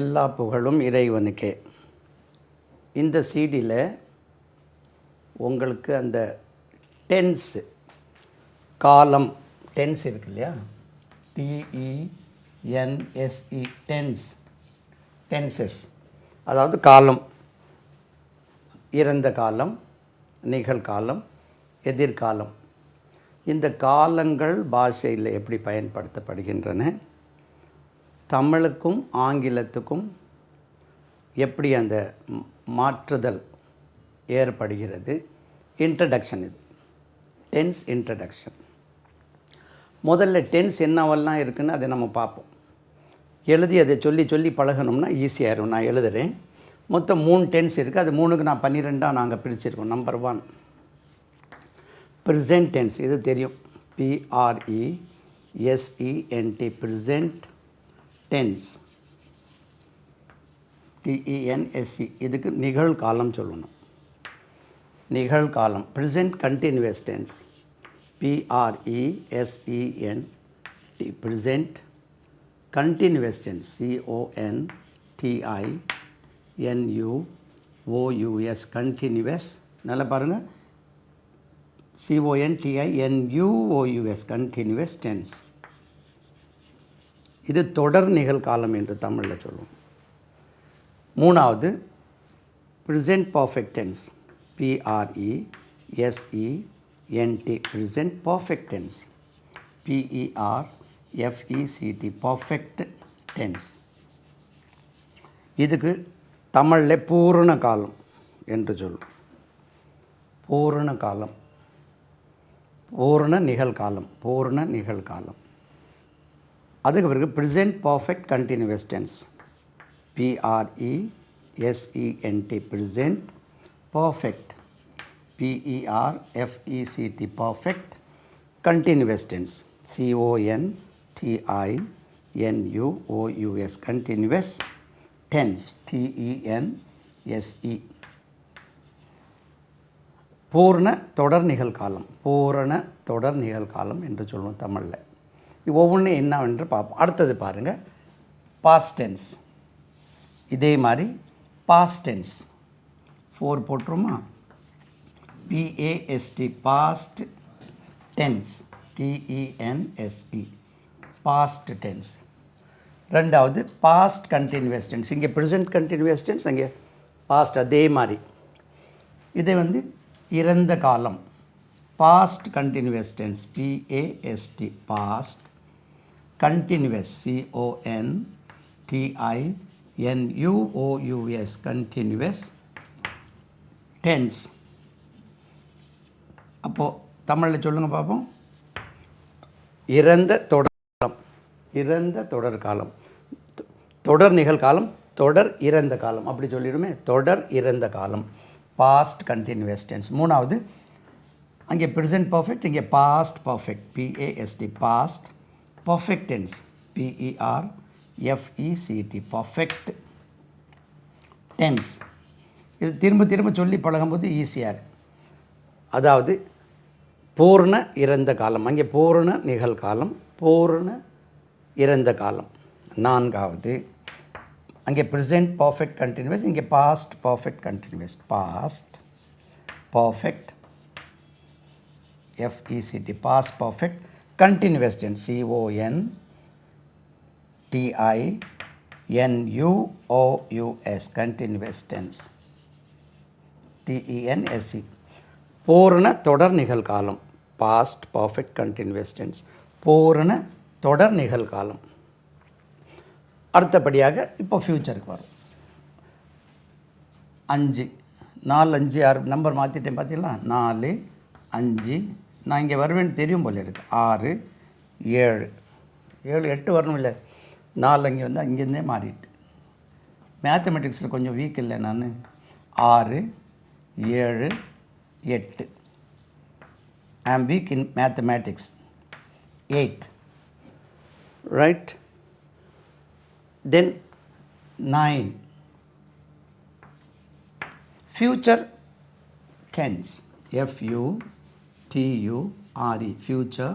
எல்லா புகழும் இறைவனுக்கே. இந்த சிடியில் உங்களுக்கு அந்த டென்ஸு காலம் டென்ஸ் இருக்கு இல்லையா, TENSE டென்சஸ், அதாவது காலம், இறந்த காலம், நிகழ்காலம், எதிர்காலம். இந்த காலங்கள் பாஷையில் எப்படி பயன்படுத்தப்படுகின்றன, தமிழுக்கும் ஆங்கிலத்துக்கும் எப்படி அந்த மாற்றுதல் ஏற்படுகிறது. இன்ட்ரடக்ஷன், இது டென்ஸ் இன்ட்ரடக்ஷன். முதல்ல டென்ஸ் என்னவெல்லாம் இருக்குதுன்னு அதை நம்ம பார்ப்போம். எழுதி அதை சொல்லி சொல்லி பழகணும்னா ஈஸியாக இருக்கும். நான் எழுதுகிறேன். மொத்தம் 3 டென்ஸ் இருக்குது. அது 3க்கு நான் 12ஆக நாங்கள் பிரிச்சிருக்கோம். Number 1 present tense. இது தெரியும், PRESENT ப்ரெசென்ட் டென்ஸ், TENSE. இதுக்கு நிகழ்காலம் சொல்லணும். நிகழ்காலம் present continuous tense, PRESENT present continuous tense, CONTINUOUS continuous. நல்லா பாருங்கள், CONTINUOUS கண்டினியூஸ் டென்ஸ். இது தொடர் நிகழ்காலம் என்று தமிழில் சொல்லுவோம். 3வது present perfect tense, PRESENT present perfect tense, PERFECT perfect tense. இதுக்கு தமிழில் பூரண காலம் என்று சொல்லுவோம். பூரண காலம், பூரண நிகழ்காலம், பூரண நிகழ்காலம். அதுக்கு பிறகு present perfect continuous tense, PRESENT present perfect, PERFECT perfect continuous tense, CONTINUOUS continuous tense, TENSE. பூர்ண தொடர் நிகழ்காலம், பூரண தொடர் நிகழ்காலம் என்று சொல்லுவோம் தமிழில். ஒவ்வொன்றும் என்னவென்று பார்ப்போம். அடுத்தது பாருங்கள், பாஸ்ட் டென்ஸ். இதே மாதிரி பாஸ்ட் டென்ஸ் 4 போட்டுருமா, PAST past tense, TENSE past tense. ரெண்டாவது பாஸ்ட் கண்டினியூஸ் டென்ஸ். இங்கே ப்ரெசென்ட் கண்டினியூஸ் டென்ஸ், அங்கே பாஸ்ட். அதே மாதிரி இதை இறந்த காலம், past continuous tense, PAST past continuous, CONTINUOUS continuous tense. அப்போது தமிழில் சொல்லுங்கள் பார்ப்போம். இறந்த தொடர் காலம், இறந்த தொடர் காலம், தொடர் நிகழ்காலம், தொடர் இறந்த காலம், அப்படி சொல்லிடுமே. தொடர் இறந்த காலம், பாஸ்ட் கண்டினியூஸ் டென்ஸ். 3வது அங்கே ப்ரெசென்ட் பர்ஃபெக்ட், இங்கே past perfect, PAST past perfect tense, PERFECT perfect tense. இது திரும்ப திரும்ப சொல்லி பழகும்போது ஈஸியாக இருக்குது. அதாவது பூர்ண இறந்த காலம், அங்கே பூர்ண நிகழ்காலம், பூர்ண இறந்த காலம். 4வது அங்கே ப்ரெசென்ட் பர்ஃபெக்ட் கண்டினியூஸ், இங்கே past perfect continuous, past perfect FECT past perfect continuous tense, CONTINUOUS continuous tense, TENSE. பூரண தொடர் நிகழ்காலம், பாஸ்ட் பர்ஃபெக்ட் கண்டினியூஸ் டென்ஸ், பூரண தொடர் நிகழ்காலம். அடுத்தபடியாக இப்போ ஃப்யூச்சருக்கு வரும். 5 4 5 6 நம்பர் மாற்றிட்டேன் பார்த்தீங்களா, 4 5. நான் இங்கே வருவேன்னு தெரியும் போல இருக்குது. 6 7 7 8 வரணும் இல்லை, 4 அங்கே வந்து அங்கேருந்தே மாறிட்டு. மேத்தமெட்டிக்ஸில் கொஞ்சம் வீக் இல்லை நான். 6 7 8 I am weak in mathematics. 8 right. Then 9 future tense, FUTURE future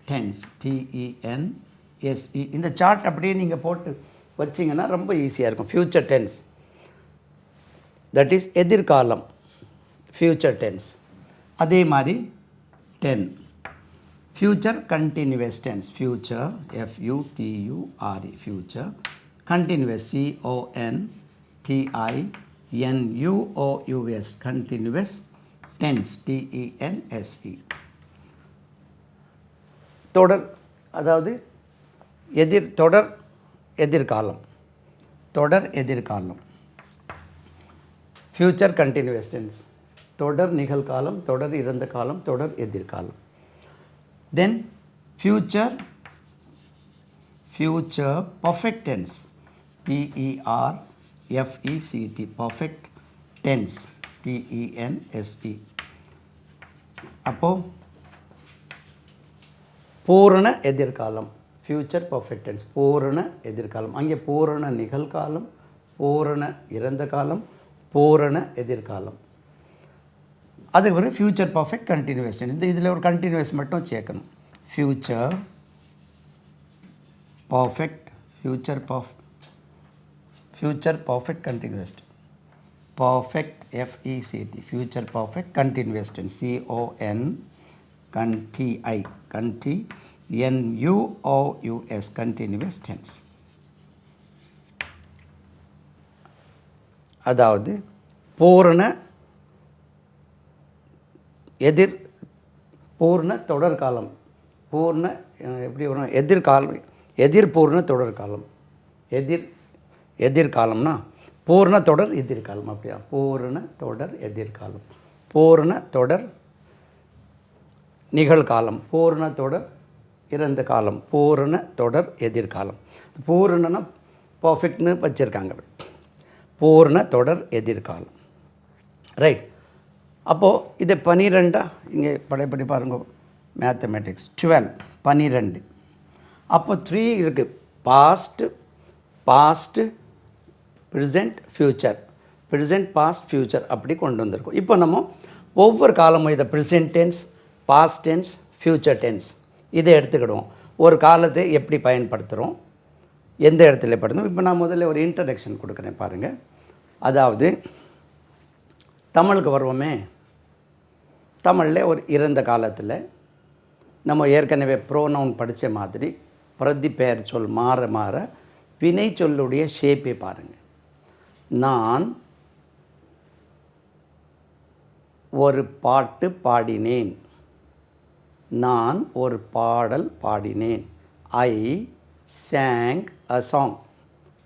tense, TENSE. இந்த சார்ட் அப்படியே நீங்கள் போட்டு வச்சிங்கன்னா ரொம்ப ஈஸியாக இருக்கும். ஃப்யூச்சர் டென்ஸ், தட் இஸ் எதிர்காலம், ஃப்யூச்சர் டென்ஸ். அதே மாதிரி 10 future continuous tense. Future FUTURE, future continuous CONTINUOUS, continuous tense TENSE. தொடர், அதாவது தொடர் எதிர்காலம், தொடர் எதிர்காலம். ஃப்யூச்சர் கண்டினியூஸ் டென்ஸ், தொடர் நிகழ்காலம், தொடர் இறந்த காலம், தொடர் எதிர்காலம். Then future perfect tense, PERFECT, perfect tense TENSE. அப்போது பூரண எதிர்காலம், ஃப்யூச்சர் பர்ஃபெக்ட் டென்ஸ், பூரண எதிர்காலம். அங்கே பூரண நிகழ்காலம், பூரண இறந்த காலம், பூரண எதிர்காலம். அதுக்கு பிறகு ஃப்யூச்சர் பர்ஃபெக்ட் கண்டினியூஸ் டென்ஸ். இதில் ஒரு கண்டினியூஸ் மட்டும் சேர்க்கணும். Future perfect, future perfect continuous, perfect FECT, future perfect continuous tense CONTINUOUS, continuous tense. அதாவது பூரண பூர்ண தொடர்காலம், பூர்ண எப்படி வரும், எதிர்காலம், எதிர்பூர்ண தொடர்காலம், எதிர்காலம்னா பூர்ண தொடர் எதிர்காலம். அப்படியா, பூர்ண தொடர் எதிர்காலம், பூர்ண தொடர் நிகழ்காலம், பூர்ண தொடர் இறந்த காலம், பூர்ண தொடர் எதிர்காலம். பூர்ணனா பர்ஃபெக்ட்னு வச்சுருக்காங்க, பூர்ண தொடர் எதிர்காலம். ரைட். அப்போது இதை 12 இங்கே படைப்படி பாருங்க, மேத்தமெட்டிக்ஸ் 12 12. அப்போ 3 இருக்குது, past present future, present past future அப்படி கொண்டு வந்திருக்கோம். இப்போ நம்ம ஒவ்வொரு காலமும் இதை present tense, past tense, future tense இதை எடுத்துக்கிடுவோம். ஒரு காலத்தை எப்படி பயன்படுத்துகிறோம், எந்த இடத்துல படுத்தணும். இப்போ நான் முதல்ல ஒரு இன்ட்ரடக்ஷன் கொடுக்குறேன் பாருங்கள். அதாவது தமிழுக்கு வருவோமே, தமிழில் ஒரு இறந்த காலத்தில் நம்ம ஏற்கனவே ப்ரோனவுன் படித்த மாதிரி பிரதி பெயர் சொல் மாற மாற வினை சொல்லுடைய ஷேப்பை பாருங்கள். நான் ஒரு பாட்டு பாடினேன், நான் ஒரு பாடல் பாடினேன். ஐ sang a song.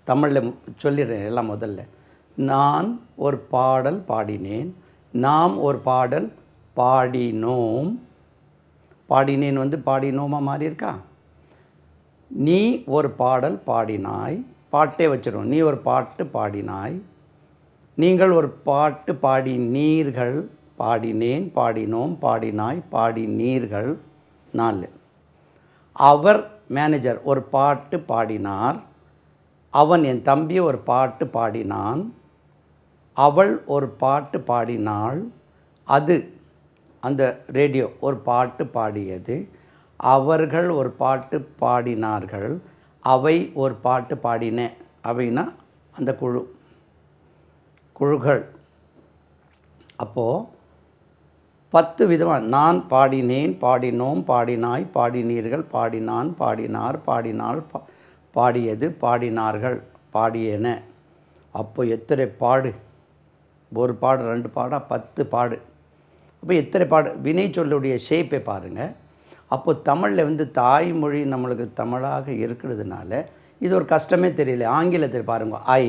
தமிழில் சொல்லிடுறேன் எல்லாம் முதல்ல. நான் ஒரு பாடல் பாடினேன், நாம் ஒரு பாடல் பாடினோம். பாடினேன் வந்து பாடினோமா மாறி இருக்கா. நீ ஒரு பாடல் பாடினாய், பாட்டே வச்சிடும். நீ ஒரு பாட்டு பாடினாய், நீங்கள் ஒரு பாட்டு பாடினீர்கள், பாடினேன், பாடினோம், பாடினாய், பாடினீர்கள். 4. அவர் மேனேஜர் ஒரு பாட்டு பாடினார், அவன் என் தம்பி ஒரு பாட்டு பாடினான், அவள் ஒரு பாட்டு பாடினாள், அது அந்த ரேடியோ ஒரு பாட்டு பாடியது, அவர்கள் ஒரு பாட்டு பாடினார்கள், அவை ஒரு பாட்டு பாடின. அவைனா அந்த குழுக்கள். அப்போது 10 விதமாக நான் பாடினேன், பாடினோம், பாடினாய், பாடினீர்கள், பாடினான், பாடினார், பாடினாள், பாடியது, பாடினார்கள், பாடியன. அப்போ எத்தனை பாடு, ஒரு பாடு 2 பாடா 10 பாடு. அப்போ எத்தனை பாடு, வினை சொல்லுடைய ஷேப்பை பாருங்கள். அப்போது தமிழில் வந்து தாய்மொழி நம்மளுக்கு தமிழாக இருக்கிறதுனால இது ஒரு கஷ்டமே தெரியல. ஆங்கிலத்தில் பாருங்கள், ஐ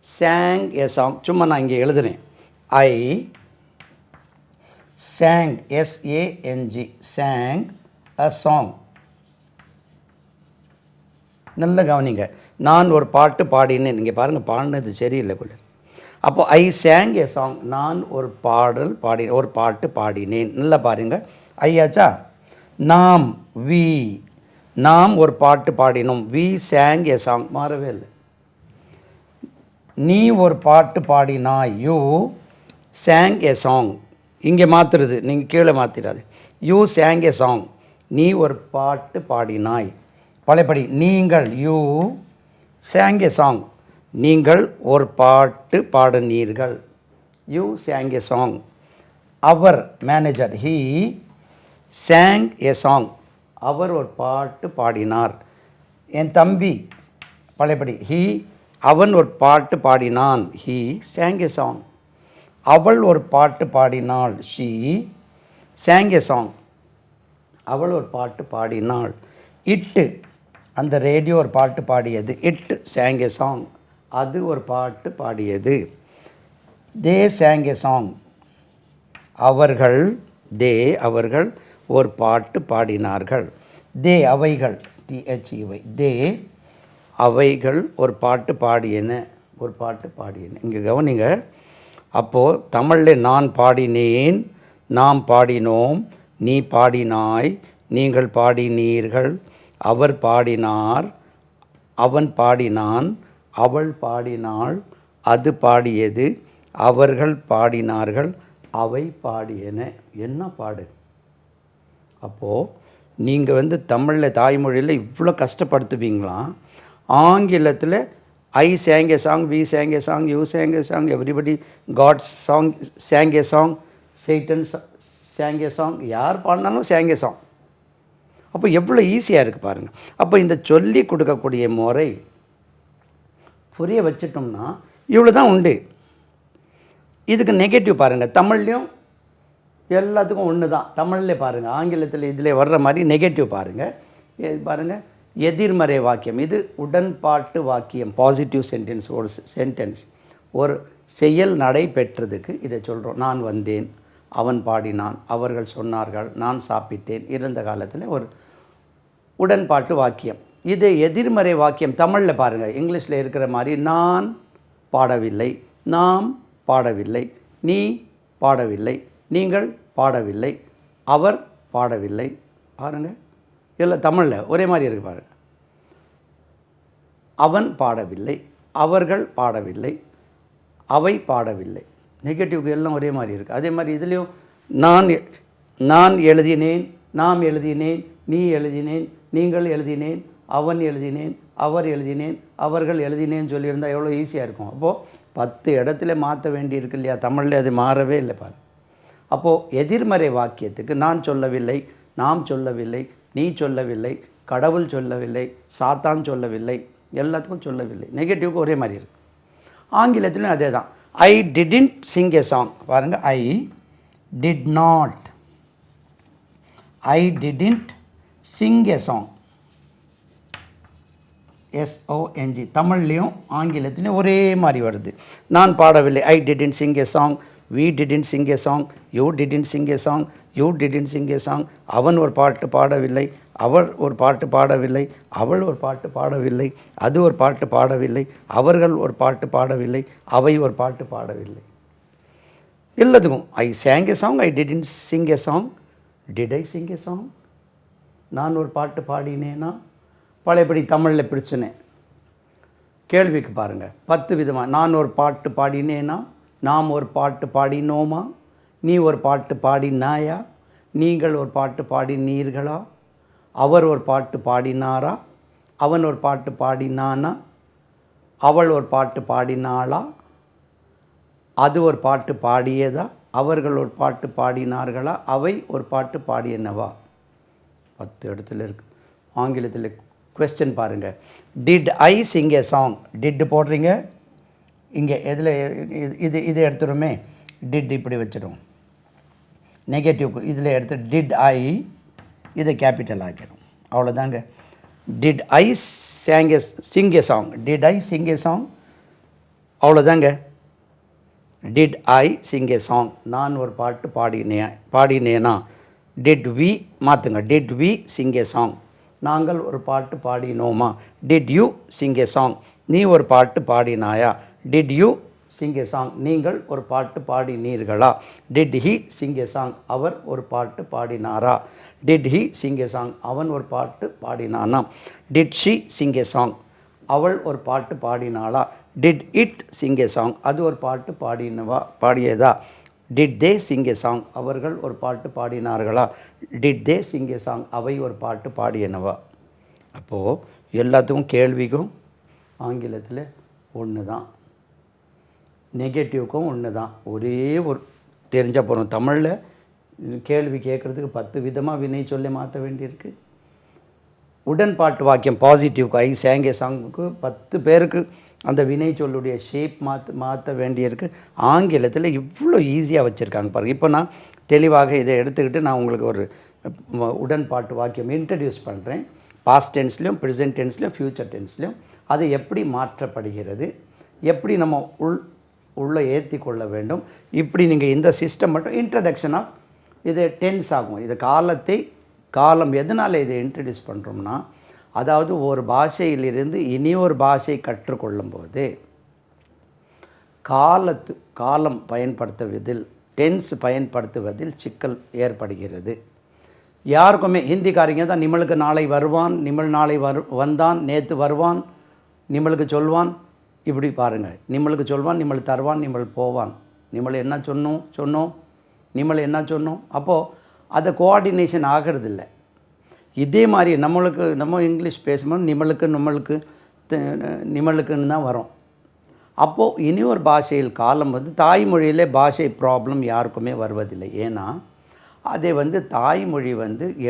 sang a song. சும்மா நான் இங்கே எழுதுனேன், ஐ sang SANG, sang a song. நல்ல கவனிங்க, நான் ஒரு பாட்டு பாடினேன். இங்கே பாருங்கள், பாடினது சரியில்லை போல. அப்போது ஐ sang a song, நான் ஒரு பாடல் ஒரு பாட்டு பாடினேன். நல்லா பாருங்கள், ஐயாச்சா. நாம் நாம் ஒரு பாட்டு பாடினோம், we sang a song, மாறவே இல்லை. நீ ஒரு பாட்டு பாடினாய், you sang a song. இங்கே மாற்றுறது, நீங்கள் கீழே மாற்றிடாது. you sang a song, நீ ஒரு பாட்டு பாடினாய். பழையபடி நீங்கள் you sang a song. நீங்கள் ஒரு பாட்டு பாடினீர்கள். You sang a song. Our manager, he sang a song. அவர் ஒரு பாட்டு பாடினார். என் தம்பி பழையபடி அவன் ஒரு பாட்டு பாடினான். he sang a song. அவள் ஒரு பாட்டு பாடினாள். she sang a song. அவள் ஒரு பாட்டு பாடினாள். இட்டு அந்த ரேடியோ ஒரு பாட்டு பாடியது. It sang a song. அது ஒரு பாட்டு பாடியது. they sang a song. அவர்கள் அவர்கள் ஒரு பாட்டு பாடினார்கள். they அவைகள் THEY they அவைகள் ஒரு பாட்டு பாடியன. இங்கே கவனிங்க. அப்போது தமிழில் நான் பாடினேன், நாம் பாடினோம், நீ பாடினாய், நீங்கள் பாடினீர்கள், அவர் பாடினார், அவன் பாடினான், அவள் பாடினாள், அது பாடியது, அவர்கள் பாடினார்கள், அவை பாடியன. என்ன பாடு? அப்போது நீங்கள் தமிழில் தாய்மொழியில் இவ்வளோ கஷ்டப்படுத்துவீங்களா? ஆங்கிலத்தில் I sang a song, we sang a song, you sang a song, everybody, God sang a song, Satan sang a song, யார் பாடினாலும் sang a song. அப்போ எவ்வளோ ஈஸியாக இருக்குது பாருங்கள். அப்போ இந்த சொல்லி கொடுக்கக்கூடிய முறை புரிய வச்சிட்டோம்னா இவ்வளோ தான் உண்டு. இதுக்கு நெகட்டிவ் பாருங்கள். தமிழ்லையும் எல்லாத்துக்கும் ஒன்று தான். தமிழ்லே பாருங்கள், ஆங்கிலத்தில் இதில் வர்ற மாதிரி நெகட்டிவ் பாருங்கள். பாருங்கள், எதிர்மறை வாக்கியம். இது உடன்பாட்டு வாக்கியம், பாசிட்டிவ் சென்டென்ஸ். ஒரு சென்டென்ஸ், ஒரு செயல் நடைபெற்றதுக்கு இதை சொல்கிறோம். நான் வந்தேன், அவன் பாடினான், அவர்கள் சொன்னார்கள், நான் சாப்பிட்டேன். இருந்த காலத்தில் ஒரு உடன்பாட்டு வாக்கியம். இது எதிர்மறை வாக்கியம். தமிழில் பாருங்கள், இங்கிலீஷில் இருக்கிற மாதிரி நான் பாடவில்லை, நாம் பாடவில்லை, நீ பாடவில்லை, நீங்கள் பாடவில்லை, அவர் பாடவில்லை. பாருங்கள், இல்லை தமிழில் ஒரே மாதிரி இருக்குது பாருங்கள். அவன் பாடவில்லை, அவர்கள் பாடவில்லை, அவை பாடவில்லை. நெகட்டிவ்க்கு எல்லாம் ஒரே மாதிரி இருக்குது. அதே மாதிரி இதுலேயும் நான் எழுதினேன், நாம் எழுதினேன், நீ எழுதினேன், நீங்கள் எழுதினேன், அவன் எழுதினேன், அவர் எழுதினேன், அவர்கள் எழுதினேன்னு சொல்லியிருந்தால் எவ்வளோ ஈஸியாக இருக்கும். அப்போது 10 இடத்துல மாற்ற வேண்டியிருக்கு இல்லையா? தமிழில் அது மாறவே இல்லை பாரு. அப்போது எதிர்மறை வாக்கியத்துக்கு நான் சொல்லவில்லை, நாம் சொல்லவில்லை, நீ சொல்லவில்லை, கடவுள் சொல்லவில்லை, சாத்தான் சொல்லவில்லை, எல்லாத்துக்கும் சொல்லவில்லை. நெகட்டிவ்க்கு ஒரே மாதிரி இருக்குது. ஆங்கிலத்திலும் அதே தான். I didn't sing a song. பாருங்கள், I did not, I didn't sing a song, SONG. தமிழ்லேயும் ஆங்கிலத்திலையும் ஒரே மாதிரி வருது. நான் பாடவில்லை, I didn't sing a song, we didn't sing a song, you didn't sing a song, you didn't sing a song. அவன் ஒரு பாட்டு பாடவில்லை, அவர் ஒரு பாட்டு பாடவில்லை, அவள் ஒரு பாட்டு பாடவில்லை, அது ஒரு பாட்டு பாடவில்லை, அவர்கள் ஒரு பாட்டு பாடவில்லை, அவை ஒரு பாட்டு பாடவில்லை. எல்லாத்துக்கும் ஐ sang a song, I didn't sing a song, did I sing a song? நான் ஒரு பாட்டு பாடினேனா? பழையபடி தமிழில் பிடிச்சினேன். கேள்விக்கு பாருங்கள், 10 விதமாக. நான் ஒரு பாட்டு பாடினேனா? நாம் ஒரு பாட்டு பாடினோமா? நீ ஒரு பாட்டு பாடினாயா? நீங்கள் ஒரு பாட்டு பாடினீர்களா? அவர் ஒரு பாட்டு பாடினாரா? அவன் ஒரு பாட்டு பாடினானா? அவள் ஒரு பாட்டு பாடினாளா? அது ஒரு பாட்டு பாடியதா? அவர்கள் ஒரு பாட்டு பாடினார்களா? அவை ஒரு பாட்டு பாடியனவா? 10 இடத்துல இருக்குது. ஆங்கிலத்தில் கொஸ்டின் பாருங்கள். Did I sing a song? Did போடுறீங்க இங்கே. எதில் இது எடுத்துருமே, டிட் இப்படி வச்சிடும். நெகட்டிவ் இதில் எடுத்து டிட் ஐ, இதை கேபிட்டல் ஆக்கிடும். அவ்வளோதாங்க. Did I sing a song, did I sing a song, அவ்வளோதாங்க. Did I sing a song, நான் ஒரு பாட்டு பாடினேனா? டிட் வி மாற்றுங்க, did we sing a song, நாங்கள் ஒரு பாட்டு பாடினோமா? Did you sing a song, நீ ஒரு பாட்டு பாடினாயா? Did you sing a song, நீங்கள் ஒரு பாட்டு பாடினீர்களா? Did he sing a song, அவர் ஒரு பாட்டு பாடினாரா? Did he sing a song, அவன் ஒரு பாட்டு பாடினானா? Did she sing a song, அவள் ஒரு பாட்டு பாடினாளா? Did it sing a song, அது ஒரு பாட்டு பாடியதா? Did they sing a song, அவர்கள் ஒரு பாட்டு பாடினார்களா? Did they sing a song, அவை ஒரு பாட்டு பாடியனவா? அப்போது எல்லாத்துக்கும் கேள்விக்கும் ஆங்கிலத்தில் ஒன்று தான், நெகட்டிவ்க்கும் ஒன்று தான். ஒரே ஒரு தெரிஞ்சால் போகிறோம். தமிழில் கேள்வி கேட்குறதுக்கு 10 விதமாக வினை சொல்லி மாற்ற வேண்டியிருக்கு. உடன்பாட்டு வாக்கியம் பாசிட்டிவ்க்கு ஐ சேங்கே சாங்குக்கு 10 பேருக்கு அந்த வினை சொல்லுடைய ஷேப் மாற்ற வேண்டியிருக்கு. ஆங்கிலத்தில் இவ்வளோ ஈஸியாக வச்சுருக்காங்க பாருங்கள். இப்போ நான் தெளிவாக இதை எடுத்துக்கிட்டு நான் உங்களுக்கு ஒரு உடன்பாட்டு வாக்கியம் இன்ட்ரடியூஸ் பண்ணுறேன். பாஸ்ட் டென்ஸ்லையும், ப்ரெசென்ட் டென்ஸ்லையும், ஃப்யூச்சர் டென்ஸ்லையும் அது எப்படி மாற்றப்படுகிறது, எப்படி நம்ம உள்ளே ஏற்றி கொள்ள வேண்டும். இப்படி நீங்கள் இந்த சிஸ்டம் மட்டும் இன்ட்ரடக்ஷன் ஆஃப் இது டென்ஸ் ஆகும். இது காலம் எதனால் இதை இன்ட்ரடியூஸ் பண்ணுறோம்னா, அதாவது ஒரு பாஷையிலிருந்து இனி ஒரு பாஷை கற்றுக்கொள்ளும் போது காலம் பயன்படுத்துவதில், டென்ஸ் பயன்படுத்துவதில் சிக்கல் ஏற்படுகிறது. யாருக்குமே ஹிந்திக்காரங்க தான் நிமலுக்கு நாளை வருவான், நிமல் நாளை வந்தான், நேற்று வருவான், நிமலுக்கு சொல்வான். இப்படி பாருங்கள், நிமலுக்கு சொல்வான், நிமல் தருவான், நிமல் போவான். நிமல் என்ன சொன்னோம், நிமல் என்ன சொன்னோம். அப்போது அதை கோஆர்டினேஷன் ஆகிறதில்ல. இதே மாதிரி நம்ம இங்கிலீஷ் பேசும்போது நிமலுக்குன்னு தான் வரும். அப்போது இனி ஒரு பாஷையில் காலம் தாய்மொழியிலே பாஷை ப்ராப்ளம் யாருக்குமே வருவதில்லை. ஏன்னா அதை தாய்மொழி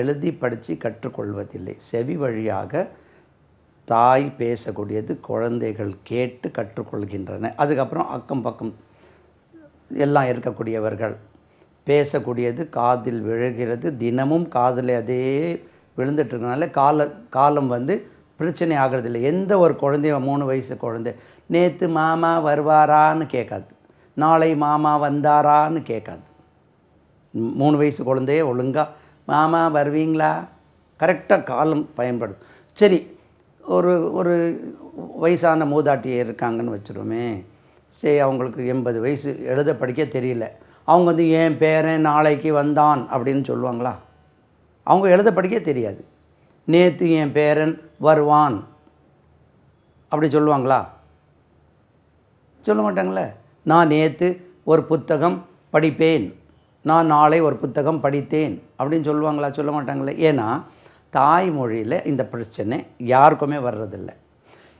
எழுதி படித்து கற்றுக்கொள்வதில்லை. செவி வழியாக தாய் பேசக்கூடியது குழந்தைகள் கேட்டு கற்றுக்கொள்கின்றன. அதுக்கப்புறம் அக்கம் பக்கம் எல்லாம் இருக்கக்கூடியவர்கள் பேசக்கூடியது காதில் விழுகிறது. தினமும் காதில் அதே விழுந்துட்டுருக்கனால காலம் பிரச்சனை ஆகிறதில்லை. எந்த ஒரு குழந்தைய 3 வயசு குழந்தை நேற்று மாமா வருவாரான்னு கேட்காது, நாளை மாமா வந்தாரான்னு கேட்காது. 3 வயசு குழந்தைய ஒழுங்காக மாமா வருவீங்களா கரெக்டாக காலம் பயன்படுது. சரி, ஒரு வயசான மூதாட்டி இருக்காங்கன்னு வச்சுருவோமே, சரி அவங்களுக்கு 80 வயசு, எழுத படிக்க தெரியல. அவங்க என் பேரன் நாளைக்கு வந்தான் அப்படின்னு சொல்லுவாங்களா? அவங்க எழுத படிக்க தெரியாது. நேற்று என் பேரன் வருவான் அப்படி சொல்லுவாங்களா? சொல்ல மாட்டாங்களே. நான் நேற்று ஒரு புத்தகம் படிப்பேன், நான் நாளை ஒரு புத்தகம் படித்தேன் அப்படின்னு சொல்லுவாங்களா? சொல்ல மாட்டாங்களே. ஏன்னா தாய்மொழியில் இந்த பிரச்சனை யாருக்குமே வர்றதில்லை.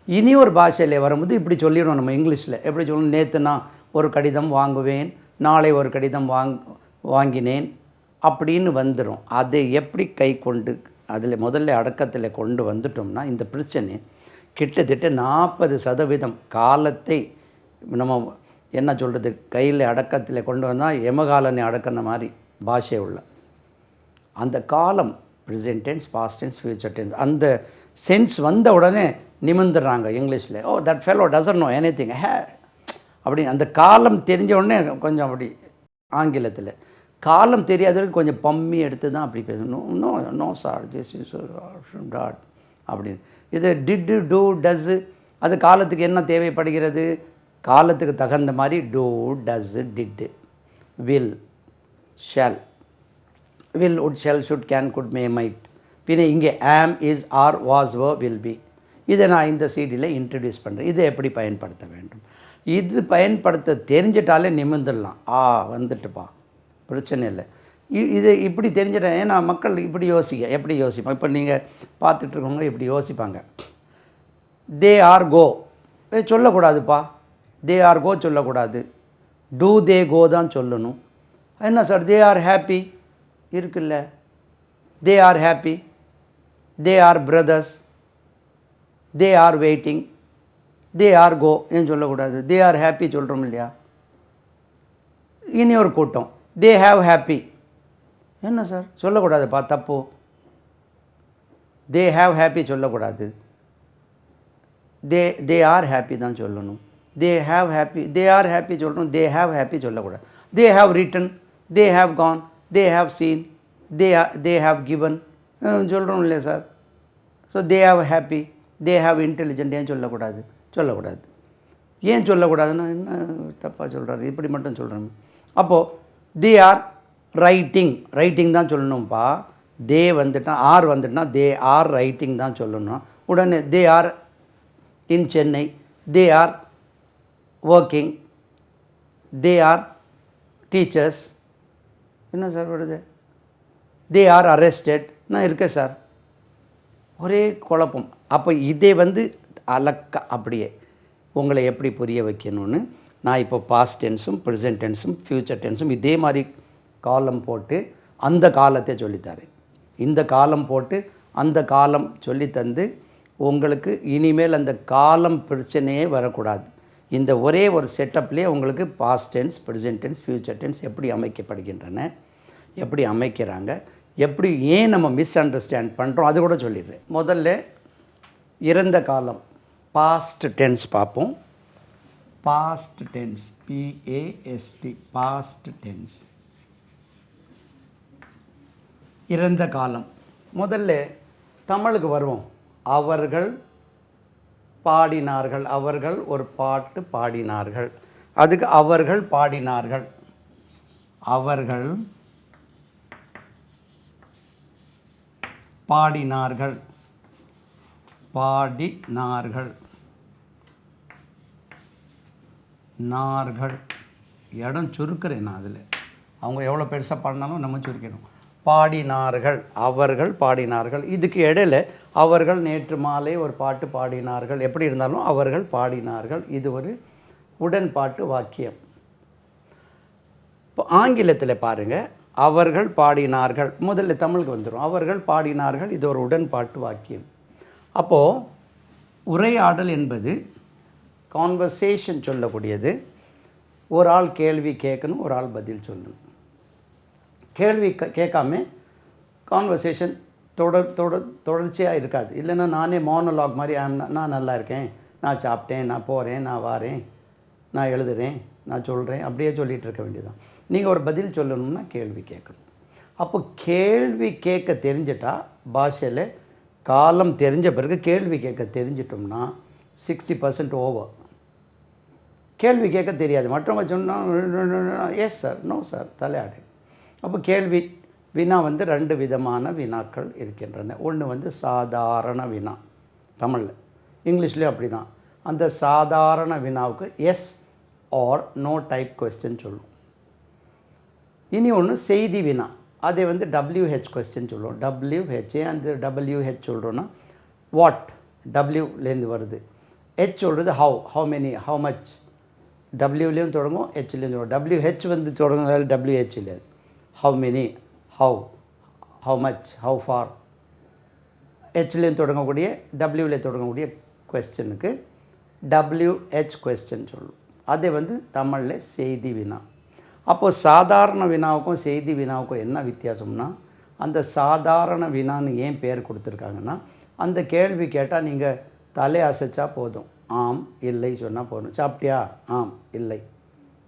இனி ஒரு பாஷையில் வரும்போது இப்படி சொல்லிடணும். நம்ம இங்கிலீஷில் எப்படி சொல்லணும், நேற்று நான் ஒரு கடிதம் வாங்குவேன், நாளை ஒரு கடிதம் வாங்கினேன் அப்படின்னு வந்துடும். அதை எப்படி கை கொண்டு அதில் முதல்ல அடக்கத்தில் கொண்டு வந்துட்டோம்னா இந்த பிரச்சனை கிட்டத்தட்ட 40% காலத்தை நம்ம என்ன சொல்கிறது கையில் அடக்கத்தில் கொண்டு வந்தால் எமகாலனை அடக்கின மாதிரி பாஷை உள்ள அந்த காலம் present tense, past tense, future tense அந்த சென்ஸ் வந்த உடனே நிமிர்ந்துடுறாங்க இங்கிலீஷில். Oh that fellow doesn't know anything அப்படின்னு அந்த காலம் தெரிஞ்ச உடனே கொஞ்சம் அப்படி ஆங்கிலத்தில் காலம் தெரியாதவருக்கு கொஞ்சம் பம்மி எடுத்து தான் அப்படி பேசணும். No sir this is that அப்படின்னு. இது டிட்டு, டூ, டஸ்ஸு அது காலத்துக்கு என்ன தேவைப்படுகிறது, காலத்துக்கு தகுந்த மாதிரி do, does, did, will, shall, will, would, shall, should, can, could, may, might. பின்ன இங்கே am, is, are, was, were, will be. இதை நான் இந்த சீடியில் இன்ட்ரடியூஸ் பண்ணுறேன். இதை எப்படி பயன்படுத்த வேண்டும், இது பயன்படுத்த தெரிஞ்சிட்டாலே நிமிர்ந்துடலாம். வந்துட்டுப்பா பிரச்சனை இல்லை. இது இப்படி தெரிஞ்சிட்டேன். ஏன்னா மக்கள் இப்படி எப்படி யோசிப்பாங்க. இப்போ நீங்கள் பார்த்துட்ருக்கவங்க இப்படி யோசிப்பாங்க. தே ஆர் கோ சொல்லக்கூடாதுப்பா, தே ஆர் கோ சொல்லக்கூடாது, டூ தே கோ தான் சொல்லணும். என்ன சார் தே ஆர் ஹாப்பி இருக்குல்ல, they are happy, they are brothers, they are waiting, they are go ஏன் சொல்லக்கூடாது, தே ஆர் ஹாப்பி சொல்கிறோம் இல்லையா. இனி ஒரு கூட்டம் தே ஹாவ் ஹாப்பி, என்ன சார் சொல்லக்கூடாதுப்பா தப்பு, தே ஹாவ் ஹாப்பி சொல்லக்கூடாது, தே ஆர் ஹாப்பி தான் சொல்லணும். They have happy, they are happy சொல்லணும், தே ஹாவ் ஹாப்பி சொல்லக்கூடாது. They have written, they have Khan, they have seen, they have given சொல்கிறோம் இல்லையா sir. So they have happy, they have intelligent ஏன் சொல்லக்கூடாது, ஏன் சொல்லக்கூடாதுன்னா என்ன தப்பாக சொல்கிறாரு, இப்படி மட்டும் சொல்கிறேன். அப்போது தே ஆர் ரைட்டிங் தான் சொல்லணும்ப்பா. They are they are writing தான் சொல்லணும். உடனே they are in Chennai, they are working, they are teachers, என்ன சார் வருது, தே ஆர் அரெஸ்டட் நான் இருக்கேன் சார், ஒரே குழப்பம். அப்போ இதை அலக்க அப்படியே உங்களை எப்படி புரிய வைக்கணும்னு நான் இப்போ பாஸ்ட் டென்ஸும் ப்ரெசன்ட் டென்ஸும் ஃப்யூச்சர் டென்ஸும் இதே மாதிரி காலம் போட்டு அந்த காலத்தை சொல்லித்தரேன். இந்த காலம் போட்டு அந்த காலம் சொல்லி தந்து உங்களுக்கு இனிமேல் அந்த காலம் பிரச்சனையே வரக்கூடாது. இந்த ஒரே ஒரு செட்டப்லேயே உங்களுக்கு past tense, present tense, future tense எப்படி அமைக்கப்படுகின்றன, எப்படி அமைக்கிறாங்க, எப்படி ஏன் நம்ம மிஸ் அண்டர்ஸ்டாண்ட் பண்ணுறோம் அது கூட சொல்லிடுறேன். முதல்ல இறந்த காலம் பாஸ்ட் டென்ஸ் பார்ப்போம். Past tense, PAST, past tense, இறந்த காலம். முதல்ல தமிழுக்கு வருவோம். அவர்கள் பாடினார்கள், அவர்கள் ஒரு பாட்டு பாடினார்கள், அதுக்கு அவர்கள் பாடினார்கள், அவர்கள் பாடினார்கள், பாடினார்கள், நார்கள் இடம் சுருக்கிறேன் நான் அதில். அவங்க எவ்வளோ பெருசாக பாடினாலும் நம்ம சுருக்கணும். பாடினார்கள், அவர்கள் பாடினார்கள். இதுக்கு இடையில் அவர்கள் நேற்று மாலை ஒரு பாட்டு பாடினார்கள், எப்படி இருந்தாலும் அவர்கள் பாடினார்கள். இது ஒரு உடன்பாட்டு வாக்கியம். இப்போ ஆங்கிலத்தில் பாருங்கள், அவர்கள் பாடினார்கள். முதல்ல தமிழுக்கு வந்துடும். அவர்கள் பாடினார்கள், இது ஒரு உடன்பாட்டு வாக்கியம். அப்போது உரையாடல் என்பது கான்வர்சேஷன் சொல்லக்கூடியது. ஒரு ஆள் கேள்வி கேட்கணும், ஒரு ஆள் பதில் சொல்லணும். கேள்வி கேட்காம கான்வர்சேஷன் தொடர்ச்சியாக இருக்காது. இல்லைன்னா நானே மோனோலாக் மாதிரி நான் நல்லா இருக்கேன், நான் சாப்பிட்டேன், நான் போகிறேன், நான் வாரேன், நான் எழுதுகிறேன், நான் சொல்கிறேன், அப்படியே சொல்லிகிட்டு இருக்க வேண்டியதான். நீங்கள் ஒரு பதில் சொல்லணும்னா கேள்வி கேட்கணும். அப்போ கேள்வி கேட்க தெரிஞ்சிட்டா, பாஷையில் காலம் தெரிஞ்ச பிறகு கேள்வி கேட்க தெரிஞ்சிட்டோம்னா 60% ஓவர். கேள்வி கேட்க தெரியாது, மற்றவங்க சொன்னால் எஸ் சார், நோ சார், தலையாடு. அப்போ கேள்வி வினா வந்து 2 விதமான வினாக்கள் இருக்கின்றன. ஒன்று வந்து சாதாரண வினா, தமிழில், இங்கிலீஷ்லேயும் அப்படி தான். அந்த சாதாரண வினாவுக்கு yes or no type question சொல்லுவோம். இனி ஒன்று செய்தி வினா, அதை வந்து WH கொஸ்டின் சொல்லுவோம். WH, அந்த WH சொல்கிறோன்னா வாட், டபிள்யூலேருந்து வருது. ஹெச் சொல்கிறது ஹவு மெனி, ஹவு மச், டபிள்யூலேயும் தொடங்கும், ஹெச்லேயும் தொடங்கும். WH வந்து தொடங்குறதால WH இல்லை. How many, how much, how far. ஹெச்லேயும் தொடங்கக்கூடிய, டபிள்யூவில் தொடங்கக்கூடிய கொஸ்டினுக்கு WH கொஸ்டின் சொல்லுவோம். அதை வந்து தமிழில் செய்தி வினா. அப்போது சாதாரண வினாவுக்கும் செய்தி வினாவுக்கும் என்ன வித்தியாசம்னா, அந்த சாதாரண வினான்னு ஏன் பேர் கொடுத்துருக்காங்கன்னா, அந்த கேள்வி கேட்டால் நீங்கள் தலை அசைச்சா போதும், ஆம் இல்லை சொன்னால் போதும். சாப்பிட்டியா, ஆம் இல்லை.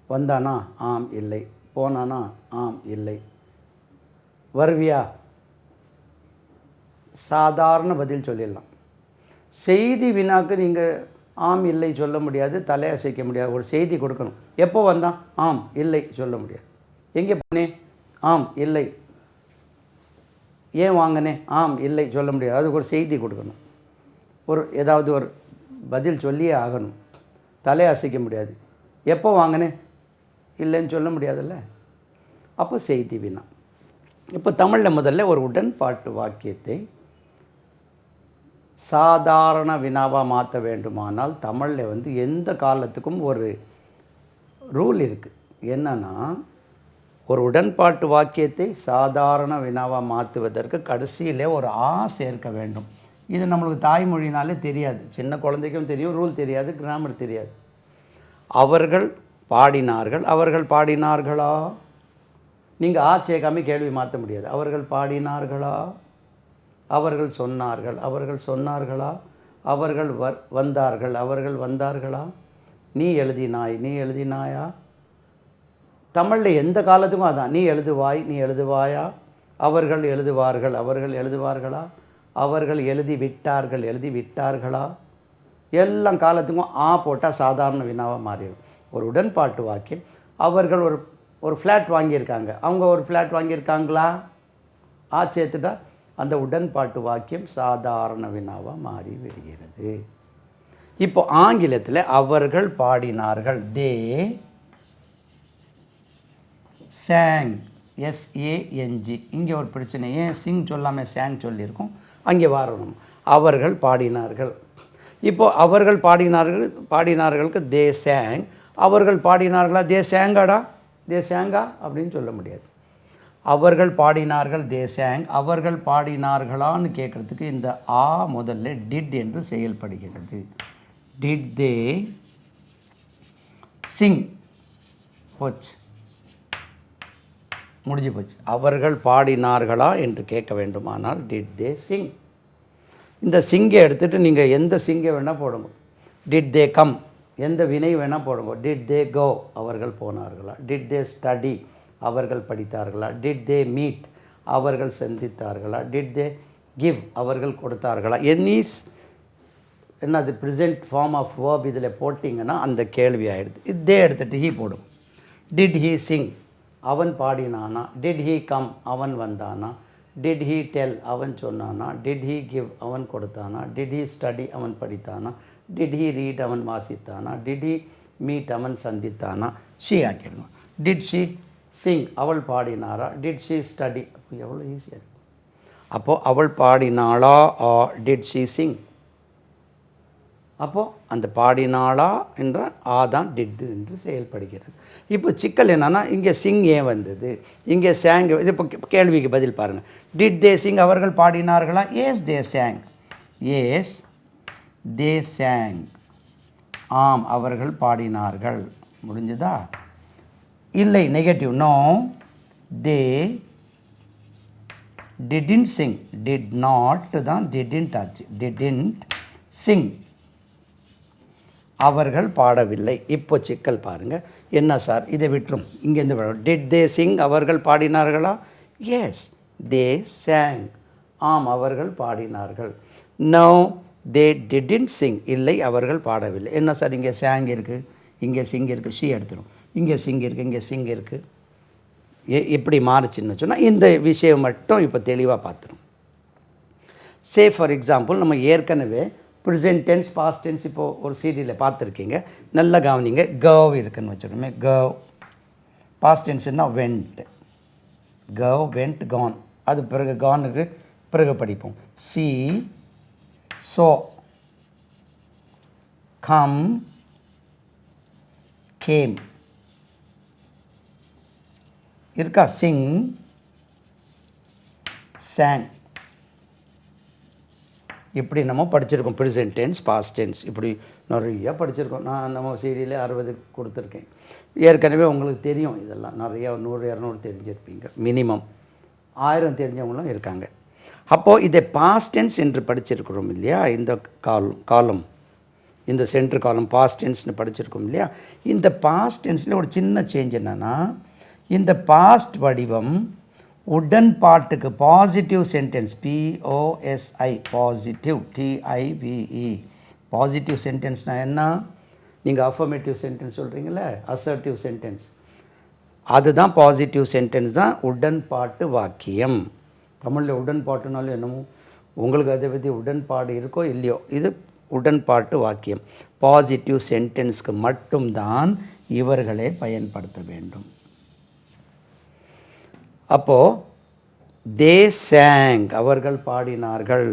வந்தானா, ஆம் இல்லை. போனானா, ஆம் இல்லை. வருவியா, சாதாரண பதில் சொல்லிடலாம். செய்தி வினாக்கு நீங்கள் ஆம் இல்லை சொல்ல முடியாது, தலை அசைக்க முடியாது. ஒரு செய்தி கொடுக்கணும். எப்போ வந்தான், ஆம் இல்லை சொல்ல முடியாது. எங்கே போனேன், ஆம் இல்லை. ஏன் வாங்கினேன், ஆம் இல்லை சொல்ல முடியாது. அதுக்கு ஒரு செய்தி கொடுக்கணும். ஏதாவது ஒரு பதில் சொல்லியே ஆகணும். தலை அசைக்க முடியாது. எப்போ வாங்கினேன், இல்லைன்னு சொல்ல முடியாதுல்ல. அப்போ செய்தி வினா. இப்போ தமிழில் முதல்ல ஒரு உடன்பாட்டு வாக்கியத்தை சாதாரண வினாவாக மாற்ற வேண்டுமானால் தமிழில் வந்து எந்த காலத்துக்கும் ஒரு ரூல் இருக்குது. என்னன்னா, ஒரு உடன்பாட்டு வாக்கியத்தை சாதாரண வினாவாக மாற்றுவதற்கு கடைசியில் ஒரு சேர்க்க வேண்டும். இது நம்மளுக்கு தாய்மொழினாலே தெரியாது. சின்ன குழந்தைக்கும் தெரியும், ரூல் தெரியாது, கிராமர் தெரியாது. அவர்கள் பாடினார்கள், அவர்கள் பாடினார்களா, நீங்கள் சேர்க்காம கேள்வி மாற்ற முடியாது. அவர்கள் பாடினார்களா, அவர்கள் சொன்னார்கள், அவர்கள் சொன்னார்களா, அவர்கள் வந்தார்கள், அவர்கள் வந்தார்களா, நீ எழுதினாய், நீ எழுதினாயா. தமிழில் எந்த காலத்துக்கும் அதான். நீ எழுதுவாய், நீ எழுதுவாயா, அவர்கள் எழுதுவார்கள், அவர்கள் எழுதுவார்களா, அவர்கள் எழுதி விட்டார்கள், எழுதி விட்டார்களா. எல்லா காலத்துக்கும் போட்டால் சாதாரண வினாவாக மாறிடும். ஒரு உடன்பாட்டு வாக்கியம், அவர்கள் ஒரு ஃப்ளாட் வாங்கியிருக்காங்க, அவங்க ஒரு ஃப்ளாட் வாங்கியிருக்காங்களா, சேர்த்துட்டா அந்த உடன்பாட்டு வாக்கியம் சாதாரண வினாவாக மாறி விடுகிறது. இப்போ ஆங்கிலத்தில் அவர்கள் பாடினார்கள், தே sang, SANG. இங்கே ஒரு பிரச்சனை, ஏன் சிங் சொல்லாமல் சேங் சொல்லியிருக்கோம், அங்கே வரணும். அவர்கள் பாடினார்கள். இப்போது அவர்கள் பாடினார்களுக்கு தே சேங், அவர்கள் பாடினார்களா தே சேங்காடா, தே சேங்கா அப்படின்னு சொல்ல முடியாது. அவர்கள் பாடினார்கள் தே சேங், அவர்கள் பாடினார்களான்னு கேட்குறதுக்கு இந்த ஆ முதல்ல டிட் என்று செயல்படுகிறது. டிட் தே சிங், போச்சு, முடிஞ்சு போச்சு. அவர்கள் பாடினார்களா என்று கேட்க வேண்டுமானால் டிட் தே சிங். இந்த சிங்கை எடுத்துகிட்டு நீங்கள் எந்த சிங்கை வேணால் போடுங்க. டிட் தே கம், எந்த வினை வேணால் போடுங்க. டிட் தே கோ, அவர்கள் போனார்களா. டிட் தே ஸ்டடி, அவர்கள் படித்தார்களா. டிட் தே மீட், அவர்கள் சந்தித்தார்களா. டிட் தே கிவ், அவர்கள் கொடுத்தார்களா. என்னது ப்ரெசென்ட் ஃபார்ம் ஆஃப் வேர்ப் இதில் போட்டிங்கன்னா அந்த கேள்வி ஆகிடுது. இதே எடுத்துகிட்டு ஹீ போடும். டிட் ஹீ சிங், அவன் பாடினானா. டிட் ஹீ கம், அவன் வந்தானா. டிட் ஹீ டெல், அவன் சொன்னானா. டிட் ஹீ கிவ், அவன் கொடுத்தானா. டிட் ஹீ ஸ்டடி, அவன் படித்தானா. டிட் ஹீ ரீட், அவன் வாசித்தானா. டிட் ஹீ மீட், அவன் சந்தித்தானா. ஷீ ஆக்கிடணும். டிட் ஷீ சிங், அவள் பாடினாரா. டிட் ஷீ ஸ்டடி, அப்போ எவ்வளோ ஈஸியாக இருக்கும். அப்போது அவள் பாடினாளா, டிட் ஷீ சிங். அப்போது அந்த பாடினாளா என்ற ஆ தான் டிட் என்று செயல்படுகிறது. இப்போ சிக்கல் என்னென்னா, இங்கே சிங் ஏன் வந்தது, இங்கே சேங். இது இப்போ கேள்விக்கு பதில் பாருங்கள். டிட் தே சிங், அவர்கள் பாடினார்களா. எஸ் தே சேங், எஸ் தே சேங், ஆம் அவர்கள் பாடினார்கள். முடிஞ்சுதா. இல்லை, negative. No they didn't sing, did not தான் டிடின்ட் ஆச்சு. டிடின்ட் சிங், அவர்கள் பாடவில்லை. இப்போ சிக்கல் பாருங்கள். என்ன சார், இதை விட்டுரும், இங்கேருந்து வரும். டிட் தே சிங், அவர்கள் பாடினார்களா. எஸ் தே சேங், ஆம் அவர்கள் பாடினார்கள். நோ தே டிடின்ட் சிங், இல்லை அவர்கள் பாடவில்லை. என்ன சார், இங்கே சேங் இருக்குது, இங்கே சிங் இருக்குது, ஷீ எடுத்துரும். இங்கே சிங் இருக்குது, இங்கே சிங் இருக்குது. எப்படி மாறுச்சுன்னு சொன்னால் இந்த விஷயம் மட்டும் இப்போ தெளிவாக பார்த்துரும். சே ஃபார் எக்ஸாம்பிள், நம்ம ஏற்கனவே ப்ரெசென்ட் டென்ஸ், பாஸ்ட் டென்ஸ் இப்போது ஒரு சீடியில் பார்த்துருக்கீங்க. நல்லா கவனிங்க. கவ் இருக்குன்னு வச்சுருமே. கவ் பாஸ்ட் டென்ஸ்னா வெண்ட். கவ் வெண்ட் கான். அது பிறகு கானுக்கு பிறகு படிப்போம். சி சோ கம் கேம் இருக்கா. சிங் சேங். இப்படி நம்ம படிச்சிருக்கோம். ப்ரெசென்ட் டென்ஸ், பாஸ்ட் டென்ஸ் இப்படி நிறையா படிச்சிருக்கோம். நான் நம்ம சீரியலே 60 கொடுத்துருக்கேன். ஏற்கனவே உங்களுக்கு தெரியும் இதெல்லாம். நிறையா 100-200 தெரிஞ்சிருப்பீங்க. மினிமம் 1000 தெரிஞ்சவங்களும் இருக்காங்க. அப்போது இதை பாஸ்ட் டென்ஸ் என்று படிச்சிருக்கிறோம் இல்லையா. இந்த காலம் இந்த சென்ட்ரு காலம் பாஸ்ட் டென்ஸ்னு படிச்சிருக்கோம் இல்லையா. இந்த பாஸ்ட் டென்ஸில் ஒரு சின்ன சேஞ்ச் என்னென்னா, இந்த பாஸ்ட் வடிவம் உடன்பாட்டுக்கு positive sentence, POSI positive, TIVE positive சென்டென்ஸ்னால் என்ன. நீங்கள் அஃபர்மேட்டிவ் சென்டென்ஸ் சொல்கிறீங்களே, அசர்ட்டிவ் சென்டென்ஸ், அதுதான் பாசிட்டிவ் சென்டென்ஸ் தான் உடன்பாட்டு வாக்கியம். தமிழில் உடன்பாட்டுனாலும் என்னமோ உங்களுக்கு அதை பற்றி உடன்பாடு இருக்கோ இல்லையோ, இது உடன்பாட்டு வாக்கியம். பாசிட்டிவ் சென்டென்ஸ்க்கு மட்டும்தான் இவர்களே பயன்படுத்த வேண்டும். அப்போது தே சேங், அவர்கள் பாடினார்கள்.